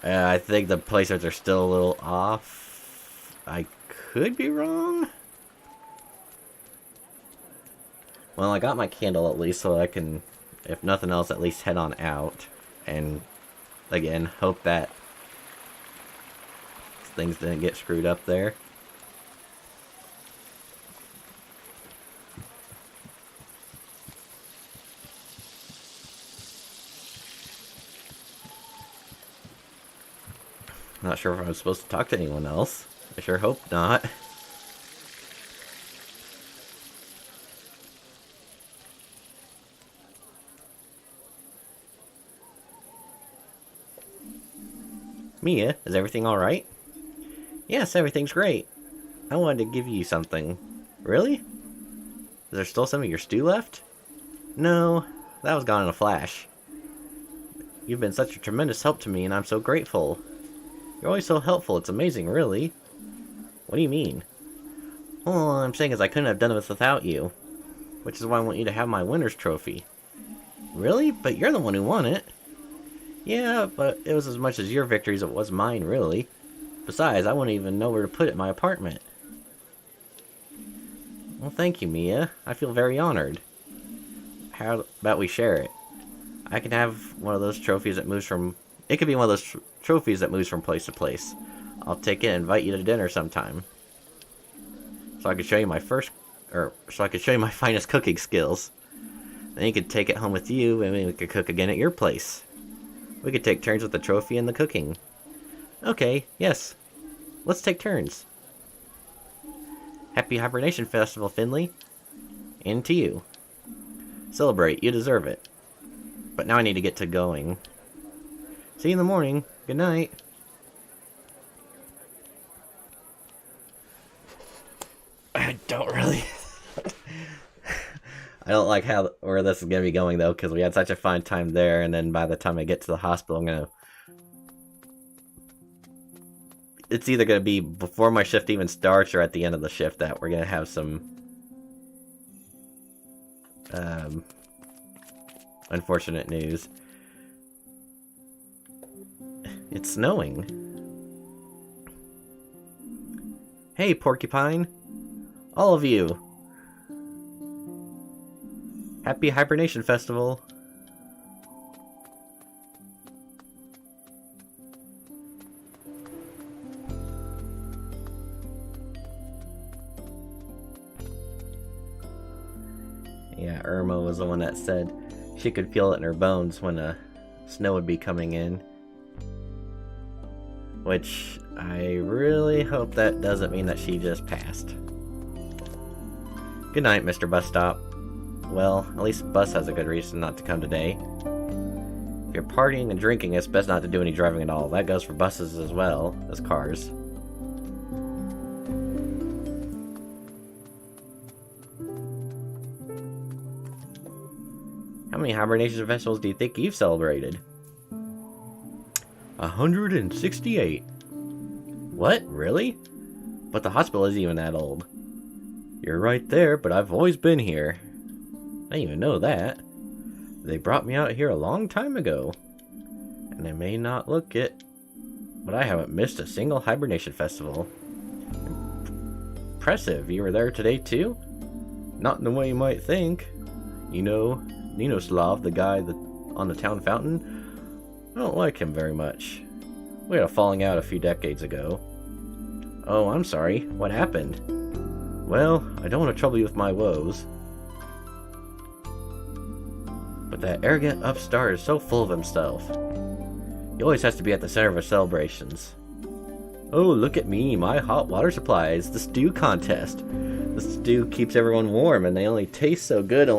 I think the placements are still a little off. I could be wrong. Well, I got my candle at least, so I can, if nothing else, at least head on out. And, again, hope that things didn't get screwed up there. Not sure if I was supposed to talk to anyone else. I sure hope not. Mia, is everything alright? Yes, everything's great. I wanted to give you something. Really? Is there still some of your stew left? No, that was gone in a flash. You've been such a tremendous help to me, and I'm so grateful. You're always so helpful, it's amazing, really. What do you mean? All I'm saying is I couldn't have done this without you. Which is why I want you to have my winner's trophy. Really? But you're the one who won it. Yeah, but it was as much as your victory as it was mine, really. Besides, I wouldn't even know where to put it in my apartment. Well, thank you, Mia. I feel very honored. How about we share it? I can have one of those trophies that moves from... It could be one of those trophies that moves from place to place. I'll take it and invite you to dinner sometime. So I could show you my finest cooking skills. Then you could take it home with you, and we could cook again at your place. We could take turns with the trophy and the cooking. Okay, yes. Let's take turns. Happy Hibernation Festival, Finley. And to you. Celebrate, you deserve it. But now I need to get to going. See you in the morning. Good night. I don't really... I don't like where this is going to be going, though, because we had such a fine time there, and then by the time I get to the hospital, I'm going to... It's either going to be before my shift even starts, or at the end of the shift that we're going to have some... unfortunate news. It's snowing. Hey, Porcupine. All of you. Happy Hibernation Festival. Yeah, Irma was the one that said she could feel it in her bones when snow would be coming in. Which, I really hope that doesn't mean that she just passed. Good night, Mr. Bus Stop. Well, at least Bus has a good reason not to come today. If you're partying and drinking, it's best not to do any driving at all. That goes for buses as well as cars. How many Hibernation Festivals do you think you've celebrated? 168. What? Really? But the hospital isn't even that old. You're right there, but I've always been here. I didn't even know that. They brought me out here a long time ago. And I may not look it, but I haven't missed a single Hibernation Festival. Impressive. You were there today too? Not in the way you might think. You know, Ninoslav, the guy on the town fountain? I don't like him very much. We had a falling out a few decades ago. Oh, I'm sorry. What happened? Well, I don't want to trouble you with my woes. But that arrogant upstart is so full of himself. He always has to be at the center of our celebrations. Oh, look at me, my hot water supply is the stew contest. The stew keeps everyone warm and they only taste so good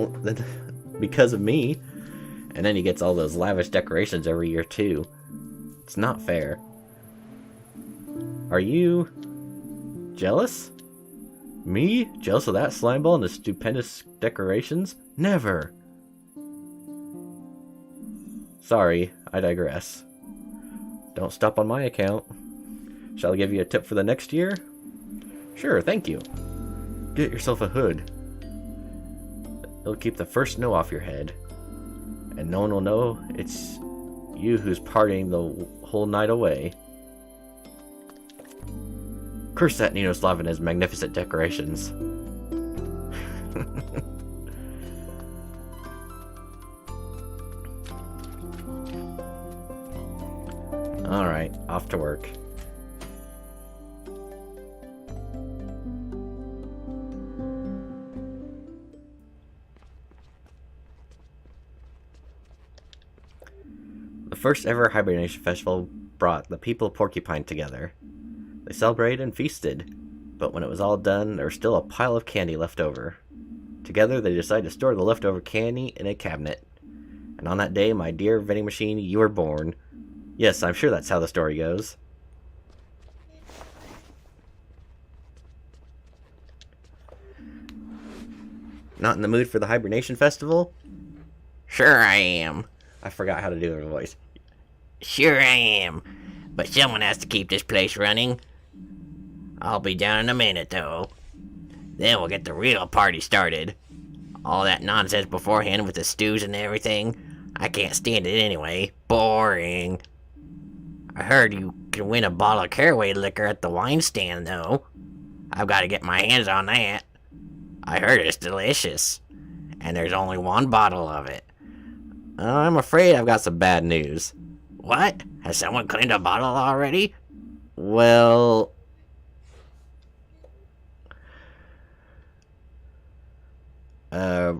because of me. And then he gets all those lavish decorations every year too. It's not fair. Are you jealous? Me? Jealous of that slime ball and the stupendous decorations? Never! Sorry, I digress. Don't stop on my account. Shall I give you a tip for the next year? Sure, thank you. Get yourself a hood. It'll keep the first snow off your head. And no one will know it's you who's partying the whole night away. Curse that Ninoslav and his magnificent decorations. Alright, off to work. The first ever Hibernation Festival brought the people of Porcupine together. They celebrated and feasted, but when it was all done, there was still a pile of candy left over. Together, they decided to store the leftover candy in a cabinet. And on that day, my dear vending machine, you were born. Yes, I'm sure that's how the story goes. Not in the mood for the Hibernation Festival? Sure I am. I forgot how to do their voice. Sure I am. But someone has to keep this place running. I'll be down in a minute, though. Then we'll get the real party started. All that nonsense beforehand with the stews and everything, I can't stand it anyway. Boring. I heard you can win a bottle of caraway liquor at the wine stand, though. I've got to get my hands on that. I heard it's delicious. And there's only one bottle of it. I'm afraid I've got some bad news. What? Has someone cleaned a bottle already? Well...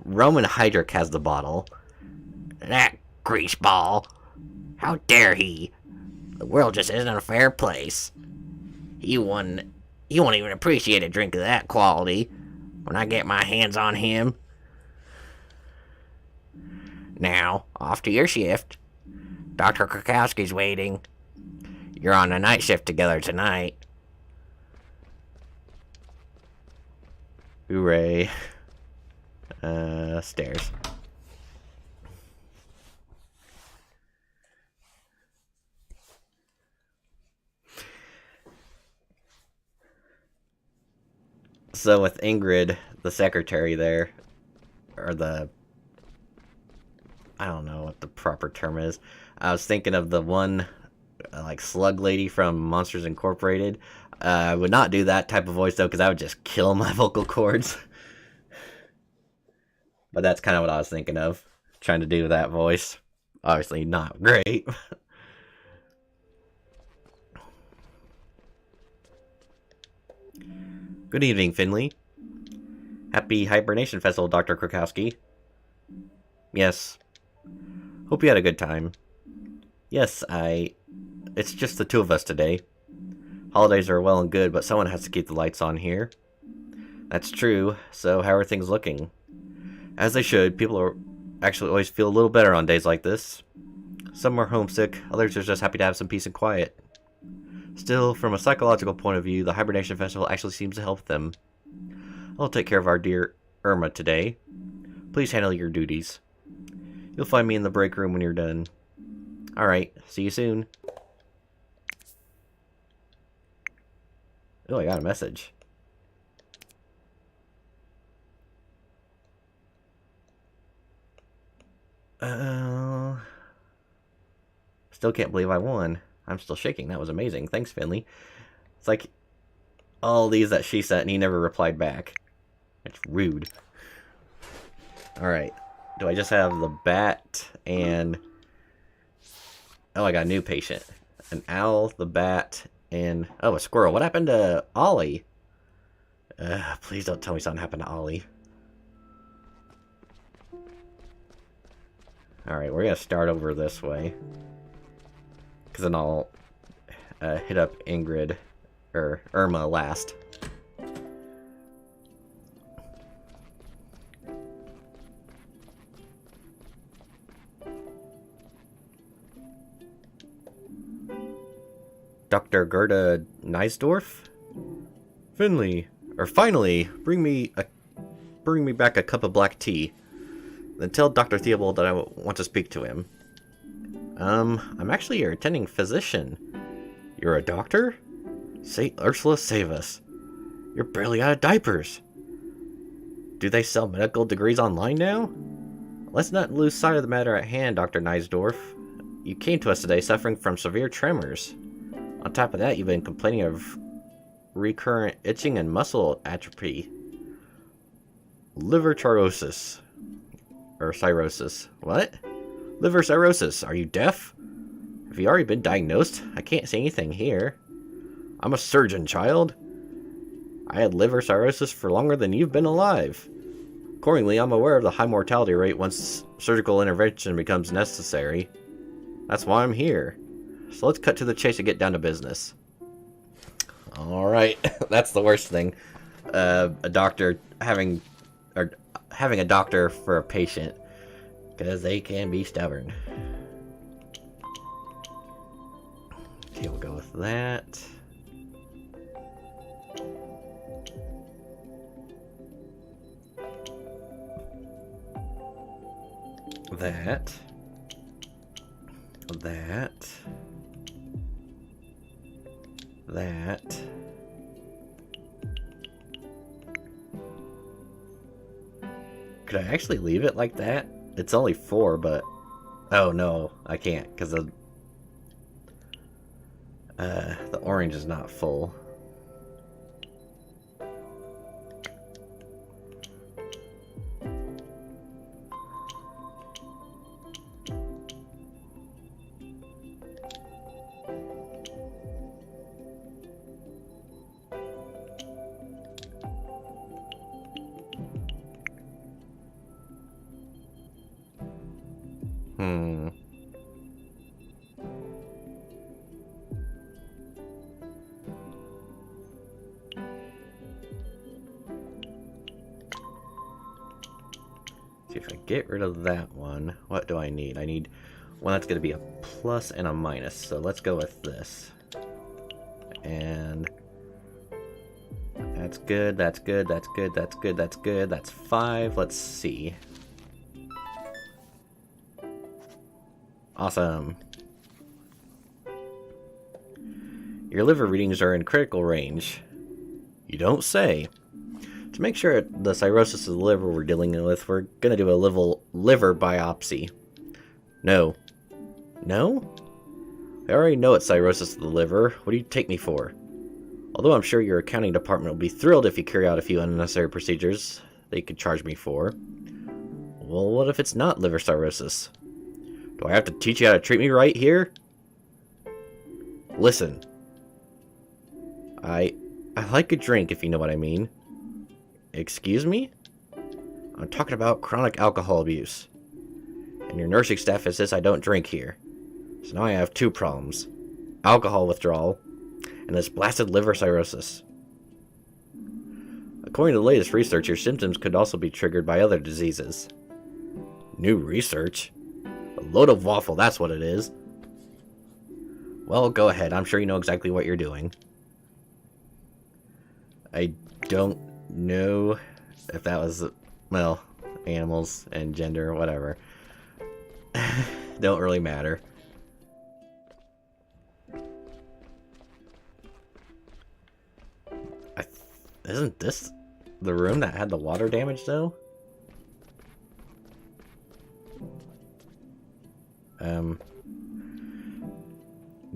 Roman Hydric has the bottle. That greaseball. How dare he? The world just isn't a fair place. He won't even appreciate a drink of that quality when I get my hands on him. Now, off to your shift. Dr. Krakowski's waiting. You're on the night shift together tonight. Hooray. Stairs. So with Ingrid, the secretary there, or the... I don't know what the proper term is. I was thinking of the one, like, slug lady from Monsters Incorporated. I would not do that type of voice, though, because I would just kill my vocal cords. But that's kind of what I was thinking of, trying to do that voice. Obviously not great. Good evening, Finley. Happy Hibernation Festival, Dr. Krakowski. Yes. Hope you had a good time. Yes, it's just the two of us today. Holidays are well and good, but someone has to keep the lights on here. That's true, so how are things looking? As they should, people are actually always feel a little better on days like this. Some are homesick, others are just happy to have some peace and quiet. Still, from a psychological point of view, the Hibernation Festival actually seems to help them. I'll take care of our dear Irma today. Please handle your duties. You'll find me in the break room when you're done. Alright, see you soon. Oh, I got a message. Still can't believe I won. I'm still shaking. That was amazing. Thanks, Finley. It's like all these that she sent and he never replied back. It's rude. Alright. Do I just have the bat and... Oh, I got a new patient. An owl, the bat, and... Oh, a squirrel. What happened to Ollie? Please don't tell me something happened to Ollie. Alright, we're gonna start over this way. Because then I'll hit up Ingrid, or Irma last. Dr. Gerda Neisdorf? Finley, or finally, bring me back a cup of black tea. Then tell Dr. Theobald that I want to speak to him. I'm actually your attending physician. You're a doctor? St. Ursula, save us. You're barely out of diapers. Do they sell medical degrees online now? Let's not lose sight of the matter at hand, Dr. Neisdorf. You came to us today suffering from severe tremors. On top of that, you've been complaining of recurrent itching and muscle atrophy. Liver cirrhosis. Or cirrhosis. What? Liver cirrhosis. Are you deaf? Have you already been diagnosed? I can't see anything here. I'm a surgeon, child. I had liver cirrhosis for longer than you've been alive. Accordingly, I'm aware of the high mortality rate once surgical intervention becomes necessary. That's why I'm here. So let's cut to the chase and get down to business. Alright, that's the worst thing. A doctor having a doctor for a patient. Because they can be stubborn. Okay, we'll go with that. That. Could I actually leave it like that? It's only 4, but... Oh, no, I can't, because the orange is not full. See if I get rid of that one. What do I need? I need one that's going to be a plus and a minus. So let's go with this. And that's good, that's good, that's good, that's good, that's good. That's 5. Let's see. Awesome. Your liver readings are in critical range. You don't say. To make sure the cirrhosis of the liver we're dealing with, we're going to do a liver biopsy. No. No? I already know it's cirrhosis of the liver. What do you take me for? Although I'm sure your accounting department will be thrilled if you carry out a few unnecessary procedures they could charge me for. Well, what if it's not liver cirrhosis? Do I have to teach you how to treat me right here? Listen. I like a drink, if you know what I mean. Excuse me? I'm talking about chronic alcohol abuse. And your nursing staff insists I don't drink here. So now I have 2 problems. Alcohol withdrawal, and this blasted liver cirrhosis. According to the latest research, your symptoms could also be triggered by other diseases. New research? A load of waffle, that's what it is. Well, go ahead. I'm sure you know exactly what you're doing. I don't know if that was, well, animals and gender, whatever. Don't really matter. Isn't this the room that had the water damage, though?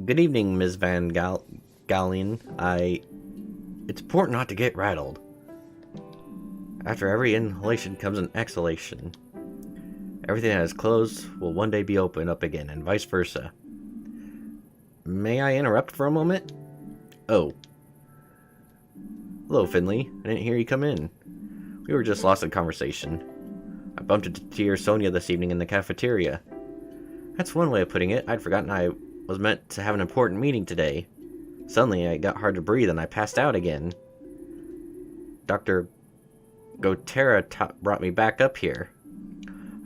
Good evening, Ms. Van Galien. It's important not to get rattled. After every inhalation comes an exhalation. Everything that is closed will one day be opened up again, and vice versa. May I interrupt for a moment? Oh. Hello, Finley. I didn't hear you come in. We were just lost in conversation. I bumped into Sonia this evening in the cafeteria. That's one way of putting it. I'd forgotten I was meant to have an important meeting today. Suddenly, it got hard to breathe and I passed out again. Dr. Gotera brought me back up here.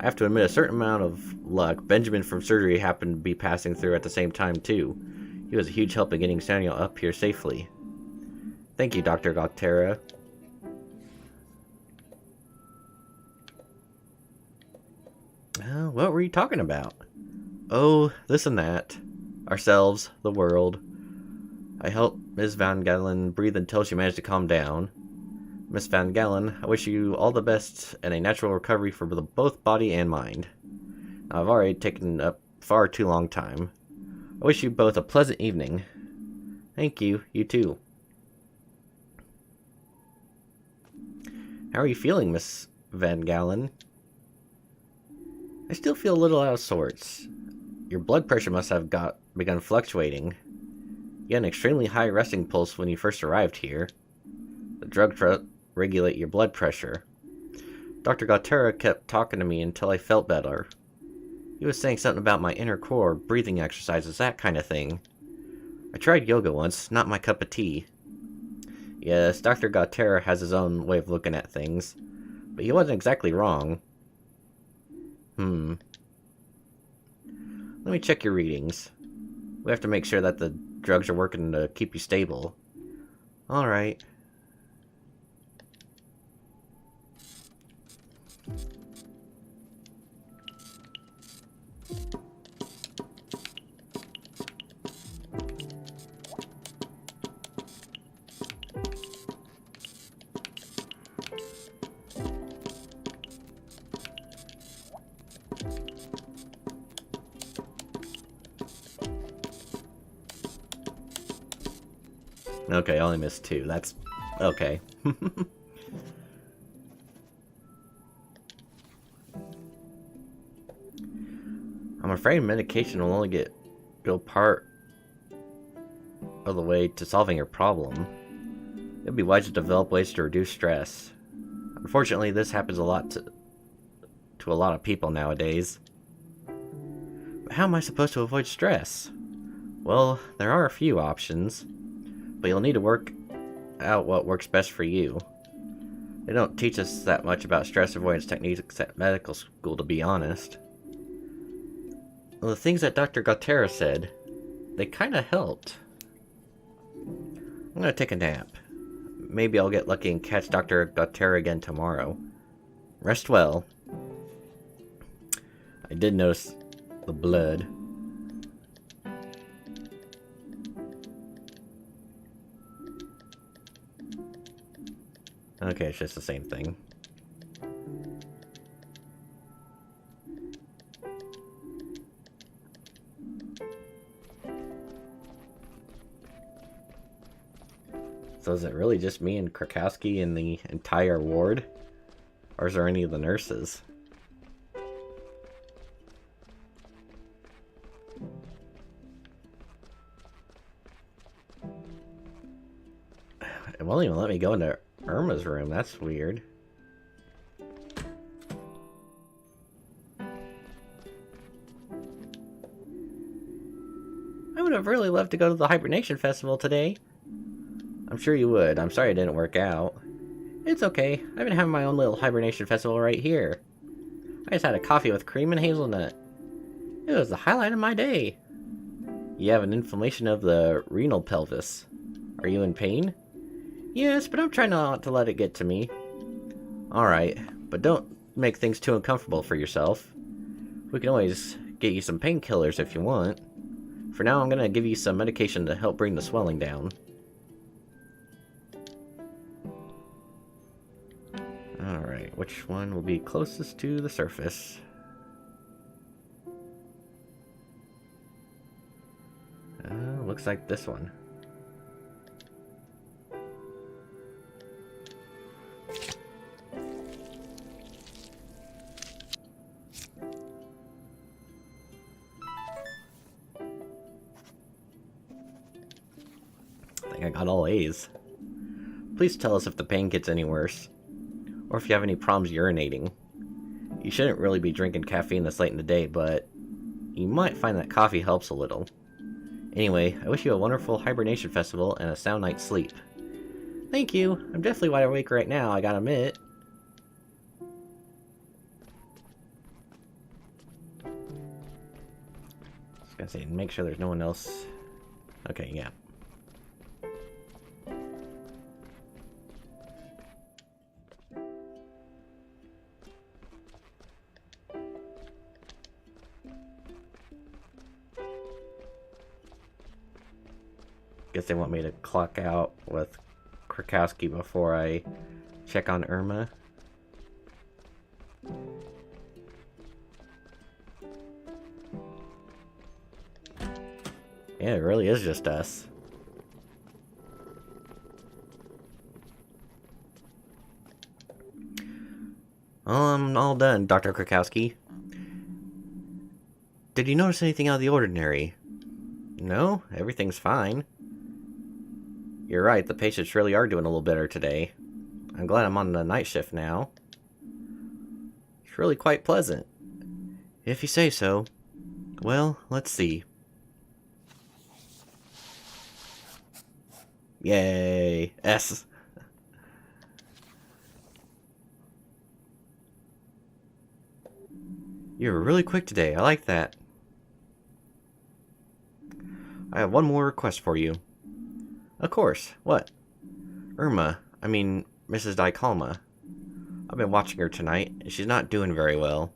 I have to admit, a certain amount of luck. Benjamin from surgery happened to be passing through at the same time, too. He was a huge help in getting Samuel up here safely. Thank you, Dr. Gotera. What were you talking about? Oh, this and that. Ourselves, the world. I helped Ms. Van Galen breathe until she managed to calm down. Miss Van Galen, I wish you all the best and a natural recovery for both body and mind. I've already taken up far too long time. I wish you both a pleasant evening. Thank you, you too. How are you feeling, Miss Van Galen? I still feel a little out of sorts. Your blood pressure must have begun fluctuating. You had an extremely high resting pulse when you first arrived here. The drug regulate your blood pressure. Dr. Gotera kept talking to me until I felt better. He was saying something about my inner core, breathing exercises, that kind of thing. I tried yoga once, not my cup of tea. Yes, Dr. Gotera has his own way of looking at things, but he wasn't exactly wrong. Let me check your readings. We have to make sure that the drugs are working to keep you stable. Alright. Okay, I only missed 2. That's okay. I'm afraid medication will only go part of the way to solving your problem. It'd be wise to develop ways to reduce stress. Unfortunately, this happens a lot to a lot of people nowadays. But how am I supposed to avoid stress? Well, there are a few options, but you'll need to work out what works best for you. They don't teach us that much about stress avoidance techniques at medical school, to be honest. Well, the things that Dr. Gotera said, they kinda helped. I'm gonna take a nap. Maybe I'll get lucky and catch Dr. Gotera again tomorrow. Rest well. I did notice the blood. Okay, it's just the same thing. So is it really just me and Krakowski in the entire ward? Or is there any of the nurses? It won't even let me go into Irma's room. That's weird. I would have really loved to go to the Hibernation Festival today. I'm sure you would. I'm sorry it didn't work out. It's okay. I've been having my own little Hibernation Festival right here. I just had a coffee with cream and hazelnut. It was the highlight of my day. You have an inflammation of the renal pelvis. Are you in pain? Yes, but I'm trying not to let it get to me. Alright, but don't make things too uncomfortable for yourself. We can always get you some painkillers if you want. For now, I'm gonna give you some medication to help bring the swelling down. Alright, which one will be closest to the surface? Looks like this one. I think I got all A's. Please tell us if the pain gets any worse, or if you have any problems urinating. You shouldn't really be drinking caffeine this late in the day, but You might find that coffee helps a little. Anyway, I wish you a wonderful Hibernation Festival and a sound night's sleep. Thank you. I'm definitely wide awake right now, I gotta admit. Just gotta say, make sure there's no one else. Okay, yeah. Guess they want me to clock out with Krakowski before I check on Irma. Yeah, it really is just us. Well, I'm all done, Dr. Krakowski. Did you notice anything out of the ordinary? No, everything's fine. You're right, the patients really are doing a little better today. I'm glad I'm on the night shift now. It's really quite pleasant. If you say so. Well, let's see. Yay! S. You were really quick today, I like that. I have one more request for you. Of course, what? Irma, I mean, Mrs. Dicalma. I've been watching her tonight, and she's not doing very well.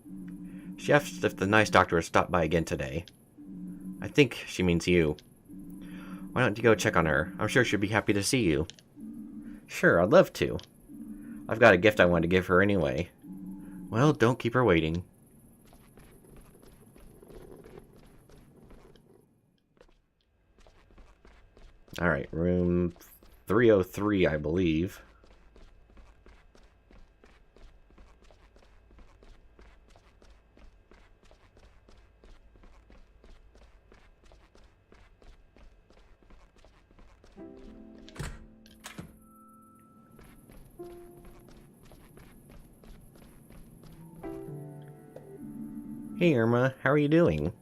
She asked if the nice doctor would stop by again today. I think she means you. Why don't you go check on her? I'm sure she'll be happy to see you. Sure, I'd love to. I've got a gift I wanted to give her anyway. Well, don't keep her waiting. Alright, room 303, I believe. Hey Irma, how are you doing?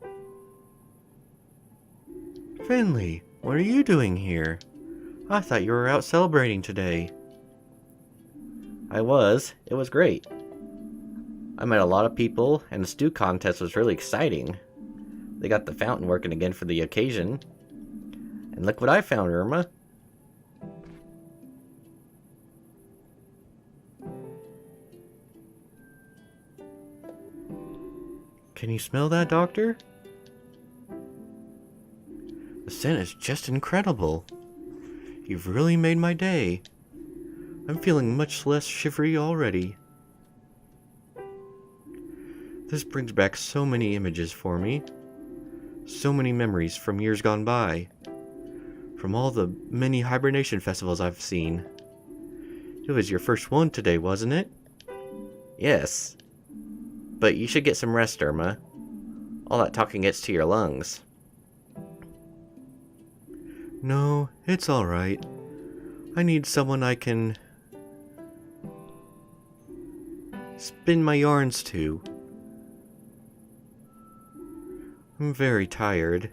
Finley, what are you doing here? I thought you were out celebrating today. I was. It was great. I met a lot of people, and the stew contest was really exciting. They got the fountain working again for the occasion. And look what I found, Irma. Can you smell that, Doctor? The scent is just incredible. You've really made my day. I'm feeling much less shivery already. This brings back so many images for me. So many memories from years gone by. From all the many hibernation festivals I've seen. It was your first one today, wasn't it? Yes. But you should get some rest, Irma. All that talking gets to your lungs. No, it's alright. I need someone I can spin my yarns to. I'm very tired.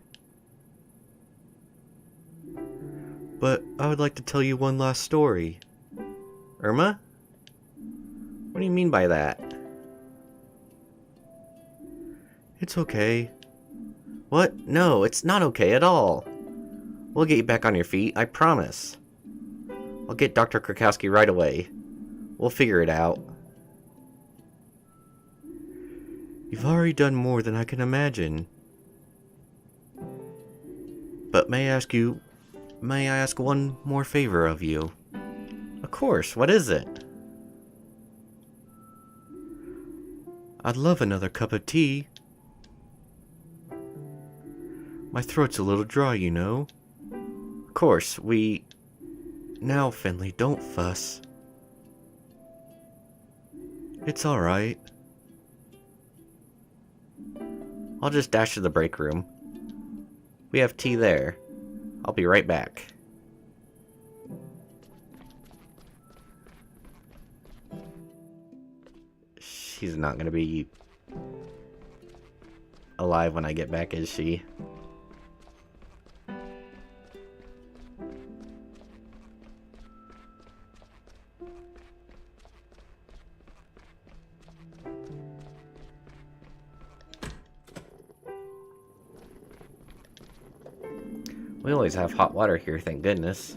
But I would like to tell you one last story. Irma? What do you mean by that? It's okay. What? No, it's not okay at all. We'll get you back on your feet, I promise. I'll get Dr. Krakowski right away. We'll figure it out. You've already done more than I can imagine. But may I ask one more favor of you? Of course, what is it? I'd love another cup of tea. My throat's a little dry, you know. Of course, Now, Finley, don't fuss. It's alright. I'll just dash to the break room. We have tea there. I'll be right back. She's not gonna be... alive when I get back, is she? We always have hot water here, thank goodness.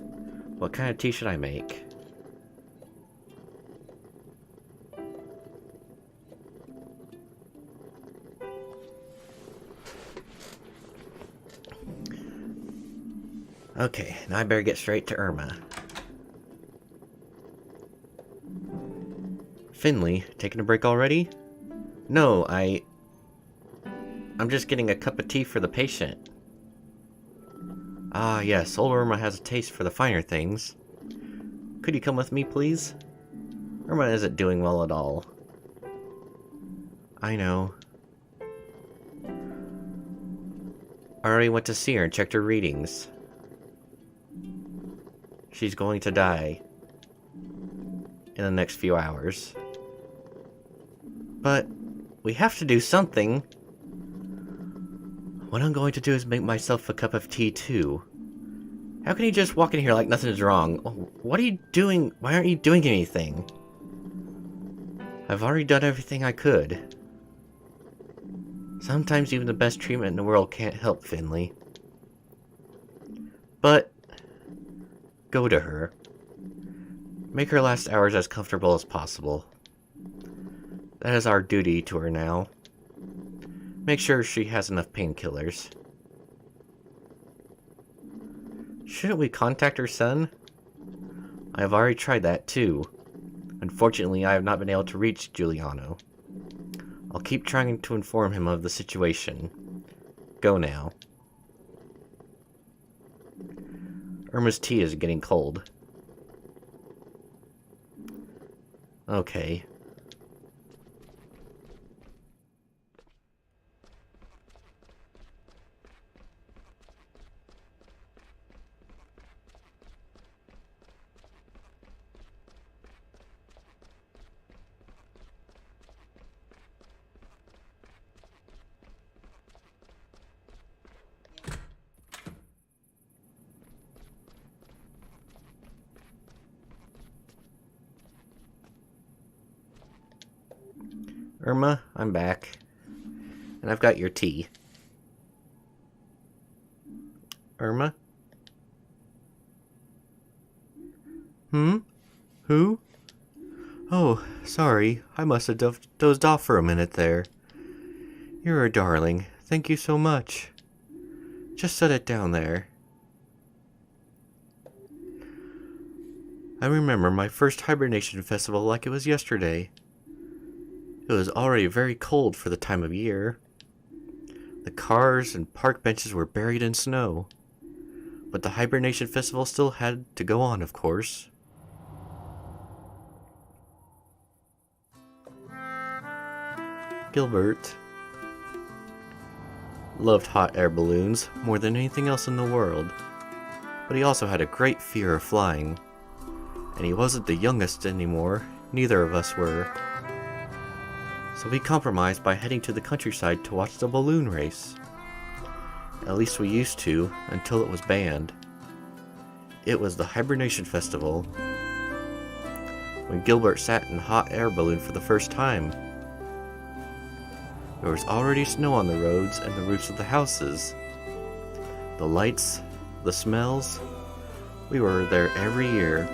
What kind of tea should I make? Okay, now I better get straight to Irma. Finley, taking a break already? No, I'm just getting a cup of tea for the patient. Ah, yes, old Irma has a taste for the finer things. Could you come with me, please? Irma isn't doing well at all. I know. I already went to see her and checked her readings. She's going to die in the next few hours. But we have to do something. What I'm going to do is make myself a cup of tea too. How can you just walk in here like nothing is wrong? What are you doing? Why aren't you doing anything? I've already done everything I could. Sometimes even the best treatment in the world can't help Finley. But go to her. Make her last hours as comfortable as possible. That is our duty to her now. Make sure she has enough painkillers. Shouldn't we contact her son? I have already tried that too. Unfortunately, I have not been able to reach Giuliano. I'll keep trying to inform him of the situation. Go now. Irma's tea is getting cold. Okay. Irma, I'm back. And I've got your tea. Irma? Who? Oh, sorry. I must have dozed off for a minute there. You're a darling. Thank you so much. Just set it down there. I remember my first Hibernation Festival like it was yesterday. It was already very cold for the time of year. The cars and park benches were buried in snow. But the Hibernation Festival still had to go on, of course. Gilbert loved hot air balloons more than anything else in the world. But he also had a great fear of flying. And he wasn't the youngest anymore, neither of us were. So we compromised by heading to the countryside to watch the balloon race. At least we used to, until it was banned. It was the Hibernation Festival. When Gilbert sat in a hot air balloon for the first time. There was already snow on the roads and the roofs of the houses. The lights, the smells. We were there every year.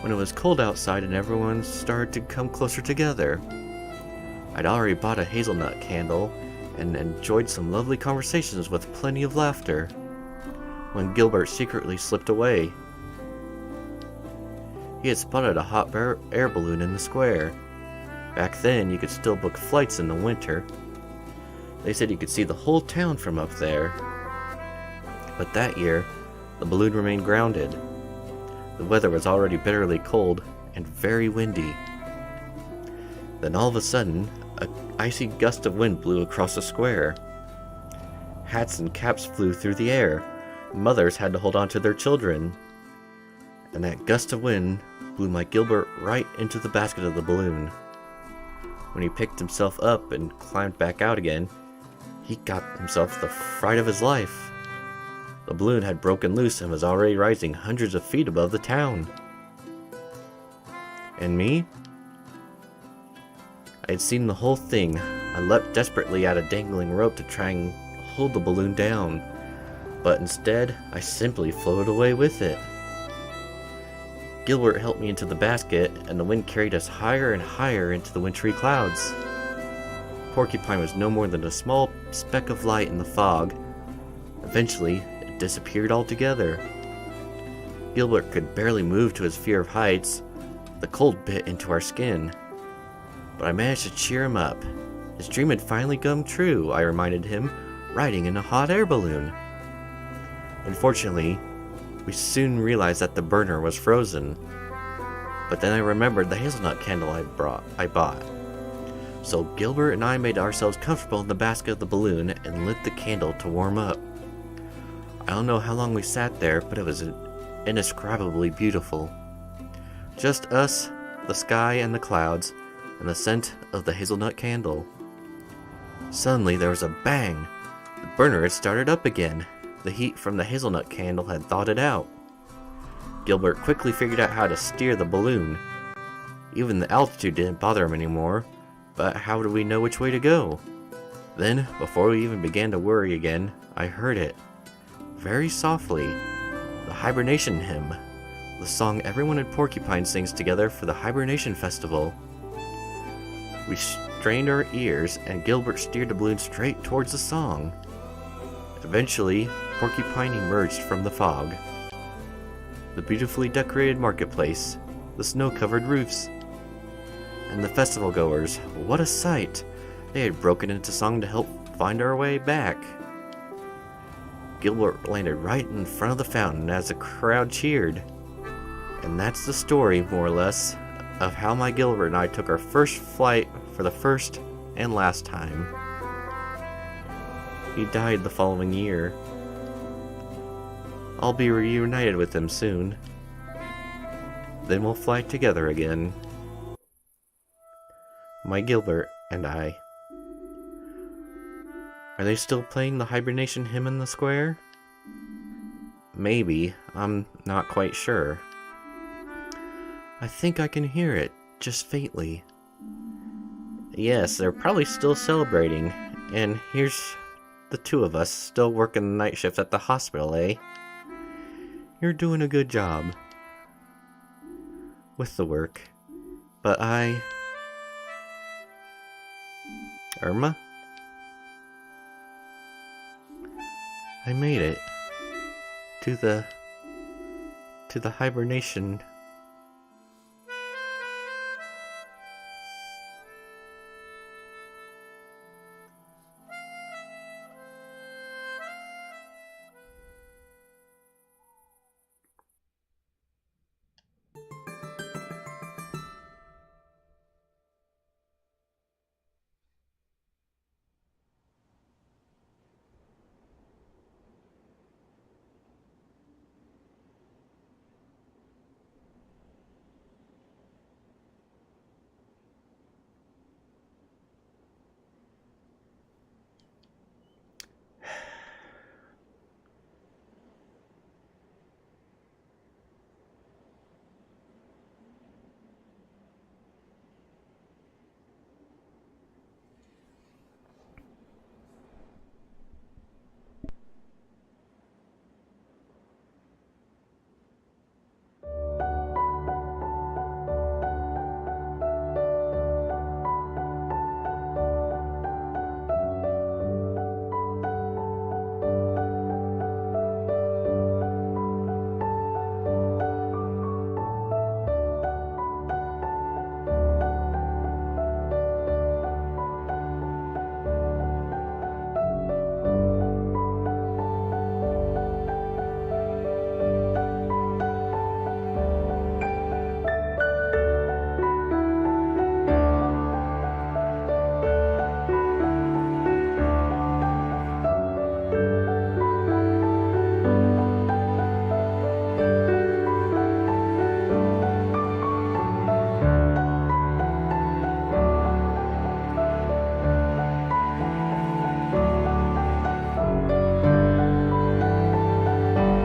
When it was cold outside and everyone started to come closer together. I'd already bought a hazelnut candle and enjoyed some lovely conversations with plenty of laughter when Gilbert secretly slipped away. He had spotted a hot air balloon in the square. Back then, you could still book flights in the winter. They said you could see the whole town from up there. But that year, the balloon remained grounded. The weather was already bitterly cold and very windy. Then all of a sudden, an icy gust of wind blew across the square. Hats and caps flew through the air. Mothers had to hold on to their children. And that gust of wind blew my Gilbert right into the basket of the balloon. When he picked himself up and climbed back out again, He got himself the fright of his life. The balloon had broken loose and was already rising hundreds of feet above the town. And me? I had seen the whole thing. I leapt desperately at a dangling rope to try and hold the balloon down, but instead, I simply floated away with it. Gilbert helped me into the basket, and the wind carried us higher and higher into the wintry clouds. Porcupine was no more than a small speck of light in the fog. Eventually, it disappeared altogether. Gilbert could barely move to his fear of heights. The cold bit into our skin. But I managed to cheer him up. His dream had finally come true, I reminded him, riding in a hot air balloon. Unfortunately, we soon realized that the burner was frozen. But then I remembered the hazelnut candle I bought. So Gilbert and I made ourselves comfortable in the basket of the balloon and lit the candle to warm up. I don't know how long we sat there, but it was indescribably beautiful. Just us, the sky and the clouds, and the scent of the hazelnut candle. Suddenly there was a bang. The burner had started up again. The heat from the hazelnut candle had thawed it out. Gilbert quickly figured out how to steer the balloon. Even the altitude didn't bother him anymore, but how did we know which way to go? Then, before we even began to worry again, I heard it. Very softly. The Hibernation Hymn. The song everyone at Porcupine sings together for the Hibernation Festival. We strained our ears, and Gilbert steered the balloon straight towards the song. Eventually, Porcupine emerged from the fog. The beautifully decorated marketplace, the snow-covered roofs, and the festival goers. What a sight! They had broken into song to help find our way back. Gilbert landed right in front of the fountain as the crowd cheered. And that's the story, more or less, of how my Gilbert and I took our first flight for the first and last time. He died the following year. I'll be reunited with him soon. Then we'll fly together again. My Gilbert and I. Are they still playing the Hibernation Hymn in the square? Maybe. I'm not quite sure. I think I can hear it, just faintly. Yes, they're probably still celebrating. And here's the two of us still working the night shift at the hospital, eh? You're doing a good job with the work. But Irma? I made it to the Hibernation